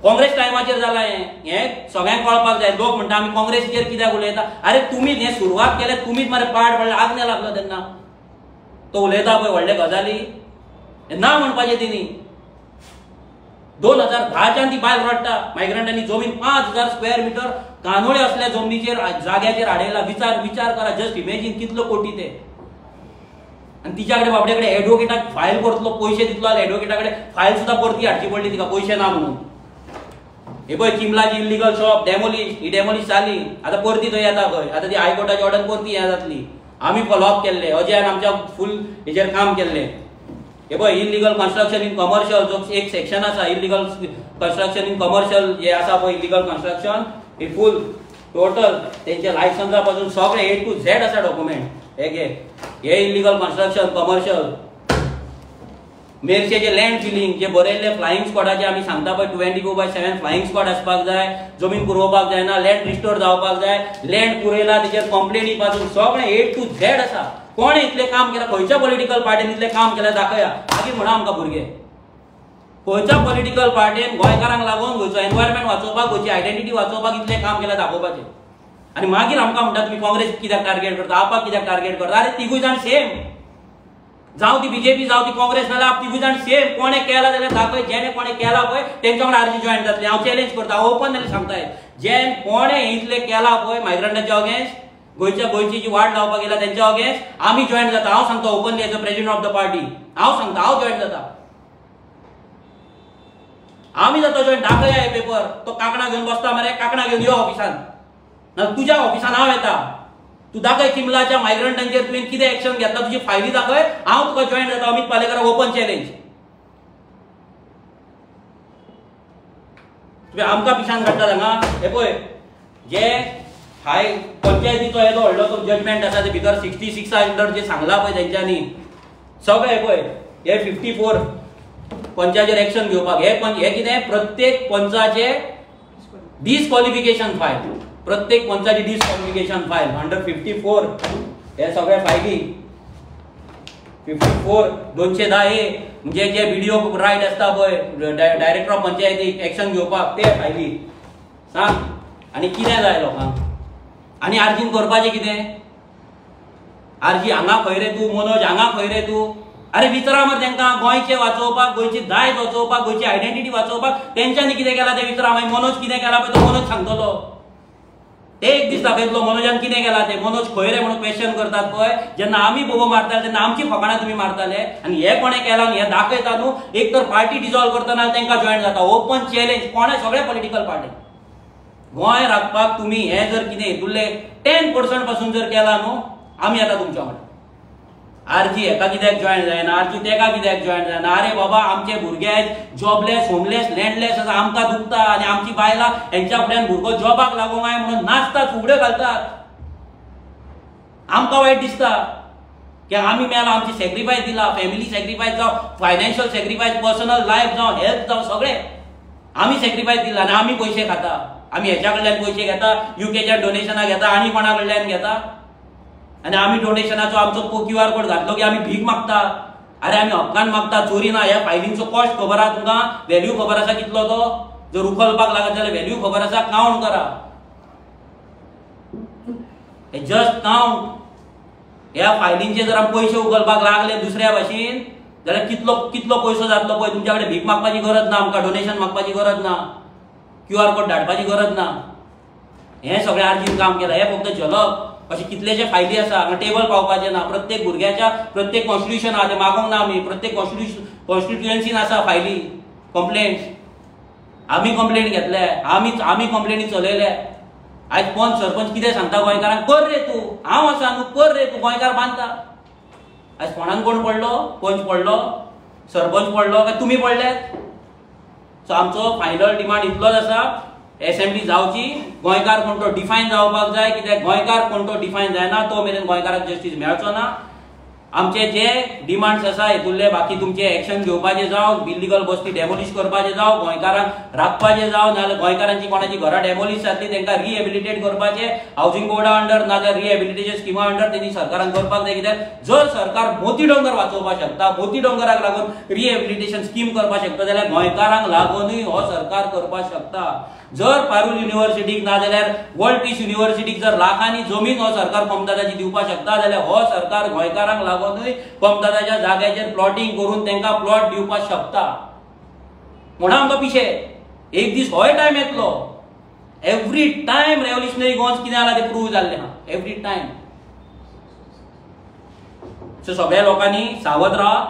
काँग्रेस टायमाचेर जाला हे सगळ्यांक कळपाक जाय. लोक म्हणटा आमी काँग्रेसीचेर कित्याक उलयता. अरे तुमीच हे सुरवात केले, तुमीच मरे पाड पडले, आग्ने लागलो तेन्ना. तो उलयता पळय व्हडले गजाली ना म्हणपाचें तेणी. 2010च्यान ती बायल रडटा. मायग्रंटांनी जमीन 5000 स्क्वेअर मिटर कानोळे असल्या जमनीचेर जाग्याचेर हाडयला. विचार करा, जस्ट इमेजिन कितलो कोटी ते. आणि तिच्या कडेन बाबडे कडेन एडवोकेटाक फायल करतलो, पयशे दितलो जाल्यार एडवोकेटा कडेन फायल सुद्धा परती हाडची पडली तिका, पयशे ना म्हणून. हे पळय चिमलाची इल्लीगल शॉप डेमोलिश, ही डेमोलिश जाली, आता परती थंय येता खंय. आता ती हायकोर्टाची ऑर्डर परती हे जातली. आमी फॉलोअप केल्ले, अजयान आमच्या फुल हेचेर काम केल्ले. हे पळय इल्लीगल कन्स्ट्रक्शन इन कमर्शियल जो एक सेक्शन आसा, इल्लीगल कन्स्ट्रक्शन इन कमर्शियल जे आसा पळय इल्लीगल कन्स्ट्रक्शन, हे फुल टोटल तेंचे लायसन्सा पासून सगळे A to Z आसा डॉक्युमेंट. हे इल्लीगल कन्स्ट्रक्शन कमर्शियल मेरशेचे लँड फिलिंग जे बरयल्ले फ्लाइंग स्क्वॉडाचे आमी सांगता पळय 24/7 फ्लाइंग स्क्वॉड आसपाक जाय, जमीन पुरोवपाक जायना, लँड रिस्टोर जावपाक जाय, लँड पुरयला तेचेर कंप्लेनी पासून सगळे A to Z आसा. कोणे इतले काम केला, खंयच्या पॉलिटिकल पार्टीन इतले काम केला दाखया. मागीर म्हणा आमकां भुरगे खंयच्या पॉलिटिकल पार्टीन गोंयकारांक लागून गोंयचो एनवायरमेंट वाचोवपाक, गोंयची आयडेंटिटी वाचोवपाक इतले काम केला दाखोवपाचें. आनी मागीर आमकां म्हणटा तुमी काँग्रेस कित्याक टार्गेट करता, आपाक कित्याक टार्गेट करता. अरे तिगूय जाण सेम, जावं ती बीजेपी जावं ती काँग्रेस नाल्यार तिगूय जाण सेम. कोणे केला जाल्यार दाखय, जेणे कोणे केला पळय तेंच्या वांगडा आरजी जॉयन जातली. हांव चॅलेंज करता, ओपनली सांगताय, जे कोणे इतले केला पळय मायग्रंटाच्या अगेन्स्ट, गोंयची जी वाट लावपाक गेला त्यांच्या अगेन्स्ट आमी जॉईन जाता. हांव सांगता openly as a president of the party, हांव सांगता हांव जॉईन जाता. आमी जाता जॉईन. दाखया हे पेपर. तो काकणा घेवन बसता मरे, काकणा घेवन यो ऑफिसान ना, तुझ्या ऑफिसान हांव येता. तू दाखय चिमलाच्या मायग्रंटांचेर तुवें कितें एक्शन घेतला, तुजी फायली दाखय, हांव तुका जॉईन जाता. अमित पालेकराक ओपन चॅलेंज. तुवें आमकां पिशान काडटा हांगा. हे पळय जे हाय पंचायतीचो येदो व्हडलो तो जजमेंट आसा ते भितर 66 अंडर जे सांगला पळय तेंच्यांनी सगळे पळय हे 54 पंचाचेर एक्शन घेवपाक. हे कितें प्रत्येक पंचाचे डिस्क्वॉलिफिकेशन फायल, प्रत्येक पंचाची डिस्क्वॉलिफिकेशन फायल अंडर 54 हे सगळे फायली. 54 210A म्हणजे जे व्हिडिओ रायट आसता पळय डायरेक्टर ऑफ पंचायतीक एक्शन घेवपाक ते फायली. सांग आनी कितें जाय लोकांक. आनी आर्जीन करपाचें कितें. आर्जी हांगा खंय रे तूं, मनोज हांगा खंय रे तूं. अरे विचारा मरे तांकां गोंयचें वाचोवपाक, गोंयची दायज वाचोवपाक, गोंयची आयडेंटिटी वाचोवपाक तेंच्यांनी कितें केलां तें विचारा. मागीर मनोज कितें केलां पळय तो मनोज सांगतलो. ते एक दीस दाखयतलो मनोजान कितें केलां तें. मनोज खंय रे म्हणून क्वेश्चन करतात पळय. जेन्ना आमी बोबो मारताले तेन्ना आमची फकाणां तुमी मारताले आनी हे कोणें केलां हे दाखयता न्हू. एक तर पार्टी डिजॉल्व करतना तांकां जॉयन जाता. ओपन चॅलेंज कोणे सगळे पॉलिटिकल पार्टी. गोंय राखपाक तुमी हे जर कितें हितुरले 10% पासून जर केला न्हू आमी येता तुमच्या वांगडा. आरजी हेका कित्याक जॉयन जायना, आरजी तेका कित्याक जॉयन जायना. अरे बाबा आमचे भुरगे जॉबलेस, होमलेस, लँडलेस आसा, आमकां दुखता आनी आमची बायलां हेंच्या फुड्यान भुरगो जॉबाक लागूंक जाय म्हणून नाचतात, फुगड्यो घालतात. आमकां वायट दिसता की आमी मेला, आमची सॅक्रिफायस दिला, फॅमिली सॅक्रिफायस जावं, फायनान्शियल सॅक्रिफायस, पर्सनल लायफ जावं, हेल्थ जावं, सगळे आमी सॅक्रिफायस दिला आनी आमी पयशे खाता. आमी हेच्या कडल्यान पयशे घेता, युकेच्या डोनेशनां घेता, आनी कोणा कडल्यान घेता. आनी आमी डोनेशनाचो आमचो QR कोड घातलो की आमी भीक मागता. अरे आमी हक्कान मागता, चोरी ना. ह्या फायलींचो कॉस्ट खबर आहा तुमकां, व्हॅल्यू खबर आसा कितलो तो. जर उखलपाक लागत जाल्यार व्हॅल्यू खबर आसा, काउंट करा. Just count. ह्या फायलींचे जर आमी पयशे उखलपाक लागले दुसऱ्या भाशेन जाल्यार कितलो पयसो जातलो पळय. तुमच्या कडेन भीक मागपाची गरज ना, आमकां डोनेशन मागपाची गरज ना, QR कोड धाडपाची गरज ना. हे सगळें आर्जीन काम केलां. हे फक्त झलक. अशे कितलेशे फायली आसा, हांगा टेबल पावपाचें ना. प्रत्येक भुरग्याच्या प्रत्येक कॉन्स्टिट्युशन आहा तें मागोंक ना आमी. प्रत्येक कॉन्स्टिट्युएन्सीन आसा फायली, कंप्लेंट्स. आमी कंप्लेंट घेतले, आमी कंप्लेंटी चलयले. आयज पंच सरपंच कितें सांगता गोंयकारांक, कर रे तूं, हांव आसा न्हू, कर रे तूं, गोंयकार बांदता. आयज कोणाक कोण पडलो, पंच पडलो, सरपंच पडलो काय तुमी पडल्यात. सो आमचो फायनल डिमांड इतलोच आसा, असेंब्ली जावची, गोंयकार कोण तो डिफायन जावपाक जाय. कित्याक गोंयकार कोण तो डिफायन जायना तो मेरेन गोंयकाराक जस्टीस मेळचो ना. आमचे जे डिमांड्स आसा हेतुल्ले बाकी तुमचे एक्शन घेवपाचे जावं इल्लीगल बस्ती डेमोलिश करपाचे जावं गोंयकारांक राखपाचे जावं नाजाल्यार गोंयकारांची कोणाची घरां डेमोलिश जातली तांकां रिहेबिलिटेट करपाचे हावजिंग बोर्डा अंडर नाजाल्यार रिहेबिलिटेशन स्किमा अंडर तेणी सरकारान करपाक जाय कित्याक जर सरकार मोती डोंगर वाचोवपाक शकता मोती डोंगराक लागून रिहेबिलिटेशन स्कीम करपाक शकता जाल्यार गोंयकारांक लागूनय हो सरकार करपाक शकता जर पारूल युनिव्हर्सिटीक नाजाल्यार वर्ल्ड पीस युनिव्हर्सिटीक जर लाखांनी जमीन हो सरकार पंपदादाची दिवपाक शकता जाल्यार हो सरकार गोंयकारांक लागूनय पंपदादाच्या जाग्याचेर प्लॉटिंग करून तांकां प्लॉट दिवपाक शकता म्हणून आमकां पिशे एक दीस होय टायम येतलो एवरी टायम रेव्होल्युशनरी गोन्स कितें जाला तें प्रूव जाल्लें आहा एवरी टायम सो सगळ्या लोकांनी सावध राहा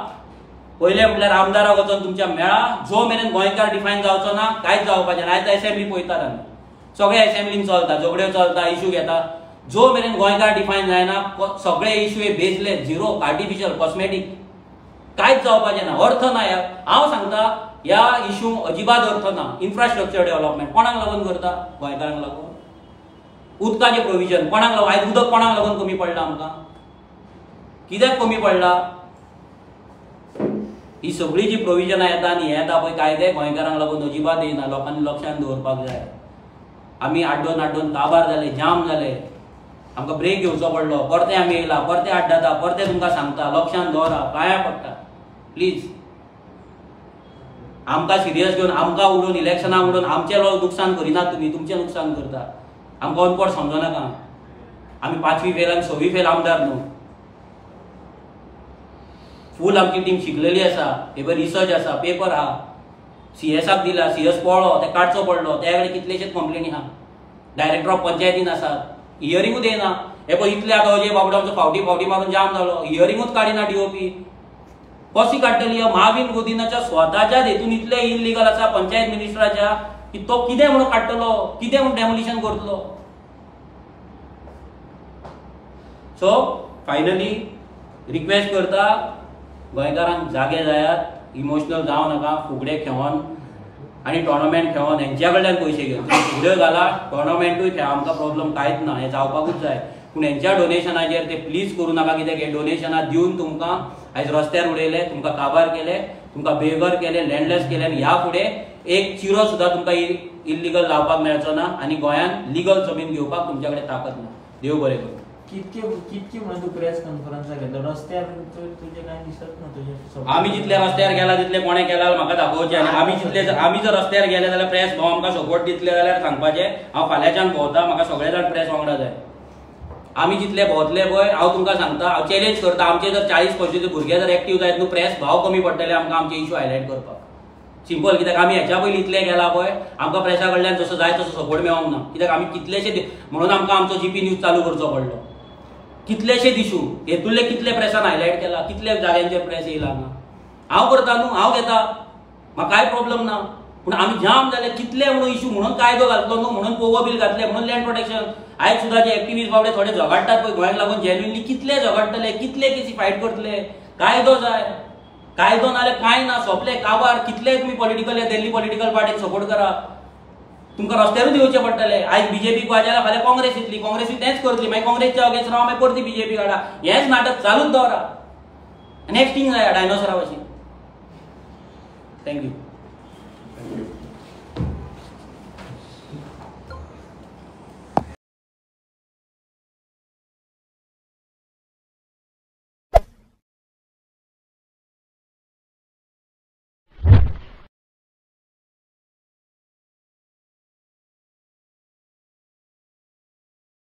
पहिले म्हटल्यार आमदाराक वचून तुमच्या मेळा जो मेरेन गोंयकार डिफायन जावचो ना कांयच जावपाचें ना आयज असेंब्ली पळयतात आमी सगळे असेंब्लीन चलता झगड्यो चलता इश्यू घेता जो मेरेन गोंयकार डिफायन जायना सगळे इश्यू हे बेसले झिरो आर्टिफिशियल कॉस्मेटीक कांयच जावपाचें ना अर्थ ना हांव सांगता ह्या इश्यू अजिबात अर्थ ना इन्फ्रास्ट्रक्चर डेव्हलपमेंट कोणाक लागून करता गोंयकारांक लागून उदकाचें प्रोविजन कोणाक लागून आयज उदक कोणाक लागून कमी पडला आमकां कित्याक कमी पडला ही सगळी जी प्रोविजनां येता आनी हे येता पळय कायदे गोंयकारांक लागून अजिबात येना लोकांनी लक्षांत दवरपाक जाय आमी आड्डोन आड्डोन काबार जाले जाम जाले आमकां ब्रेक घेवचो पडलो परते आमी येयला परते आड्डाता परते तुमकां सांगता लक्षांत दवरा पांयां पडटा प्लीज आमकां सिरियस घेवन आमकां उडोवन इलेक्शनाक उडोवन आमचें नुकसान करिनात तुमी तुमचें नुकसान करता आमकां अनपड समजो नाका आमी 5वी फेल आनी 6वी फेल आमदार न्हू फूल आमची टीम शिकलेली आसा पेपर रिसर्च आसा पेपर आहा सीएसाक दिला सीएस पळो ते काडचो पडलो त्या कडेन कितलेशेच कंप्लेनी आहा डायरेक्टर ऑफ पंचायतीन आसात हियरिंगूच येना हे पळय इतले आतां अजय बाबडो आमचो फावटी मारून जाम जालो हियरिंगूच काडिना डीओपी कशी काडटली महावीर मोदीनाच्या स्वताच्या हेतून इतले इल्लीगल आसा पंचायत मिनिस्टराच्या की तो कितें म्हणून काडटलो कितें म्हणून डेमोलिशन करतलो सो फायनली रिक्वेस्ट करता गोंयकारांक जागे जायात इमोशनल जावं नाका फुगडे खेळोन आनी टोर्नामेंट खेळोन हेंच्या कडल्यान पयशे घेवन फुडें घाला टोर्नामेंटूय खेळ आमकां प्रॉब्लम कांयच ना हें जावपाकूच जाय पूण हेंच्या डोनेशनाचेर ते प्लीज करूं नाका कित्याक हे डोनेशनां दिवन तुमकां आयज रस्त्यार उडयले तुमकां काबार केले तुमकां बेघर केले लँडलेस केले आनी ह्या फुडें एक चिरो सुद्दां तुमकां इल्लीगल लावपाक मेळचो ना आनी गोंयांत लिगल जमीन घेवपाक तुमच्या कडेन ताकद ना देव बरें करूं कितके म्हणून तू प्रेस कॉन्फरन्स घेतलो रस्त्यार तुझे काय दिसत ना तुझे आमी जितले रस्त्यार गेला तितले कोणे केला म्हाका दाखोवचें आनी आमी जर रस्त्यार गेले जाल्यार प्रेस भाव आमकां सपोर्ट दितले जाल्यार सांगपाचें हांव फाल्यांच्यान भोंवता म्हाका सगळे जाण प्रेस वांगडा जाय आमी जितले भोंवतले पळय हांव तुमकां सांगता हांव चॅलेंज करता आमचे जर 40-45 भुरगे जर एक्टीव जायत न्हू प्रेस भाव कमी पडटले आमकां आमचे इश्यू हायलायट करपाक सिंपल कित्याक आमी हेच्या पयलीं इतले गेला पळय आमकां प्रेसा कडल्यान जसो जाय तसो सपोर्ट मेळोंक ना कित्याक आमी कितलेशे म्हणून आमकां आमचो जीपी न्यूज चालू करचो पडलो कितलेशे इशू हेतुले कितले प्रेसान हायलायट केला कितले जाग्यांचेर प्रेस येयला ना हांव करता न्हू हांव घेता म्हाका कांय प्रॉब्लेम ना पूण आमी जाम जाले कितले म्हणून इशू म्हणून कायदो घातलो न्हू म्हणून पोगो बील घातले म्हणून लँड प्रोटेक्शन आयज सुद्दां जे एक्टिविस्ट बाबडे थोडे झगडटात पळय गोंयाक लागून जेन्युअनली कितले झगडटले कितले केसी फायट करतले कायदो जाय कायदो नाल्यार कांय ना सोंपले काबार कितले तुमी पॉलिटिकल दिल्ली पॉलिटिकल पार्टीक सपोर्ट करा तुमकां रस्त्यारूच येवचे पडटले आयज बीजेपीक वाजयला फाल्यां काँग्रेस येतली काँग्रेसी तेंच करतली मागीर काँग्रेसच्या अगेन्स्ट राव मागीर परती बीजेपी हाडा हेंच नाटक चालूच दवरा नेक्स्ट थिंग जाय डायनोसरा भशेन थँक्यू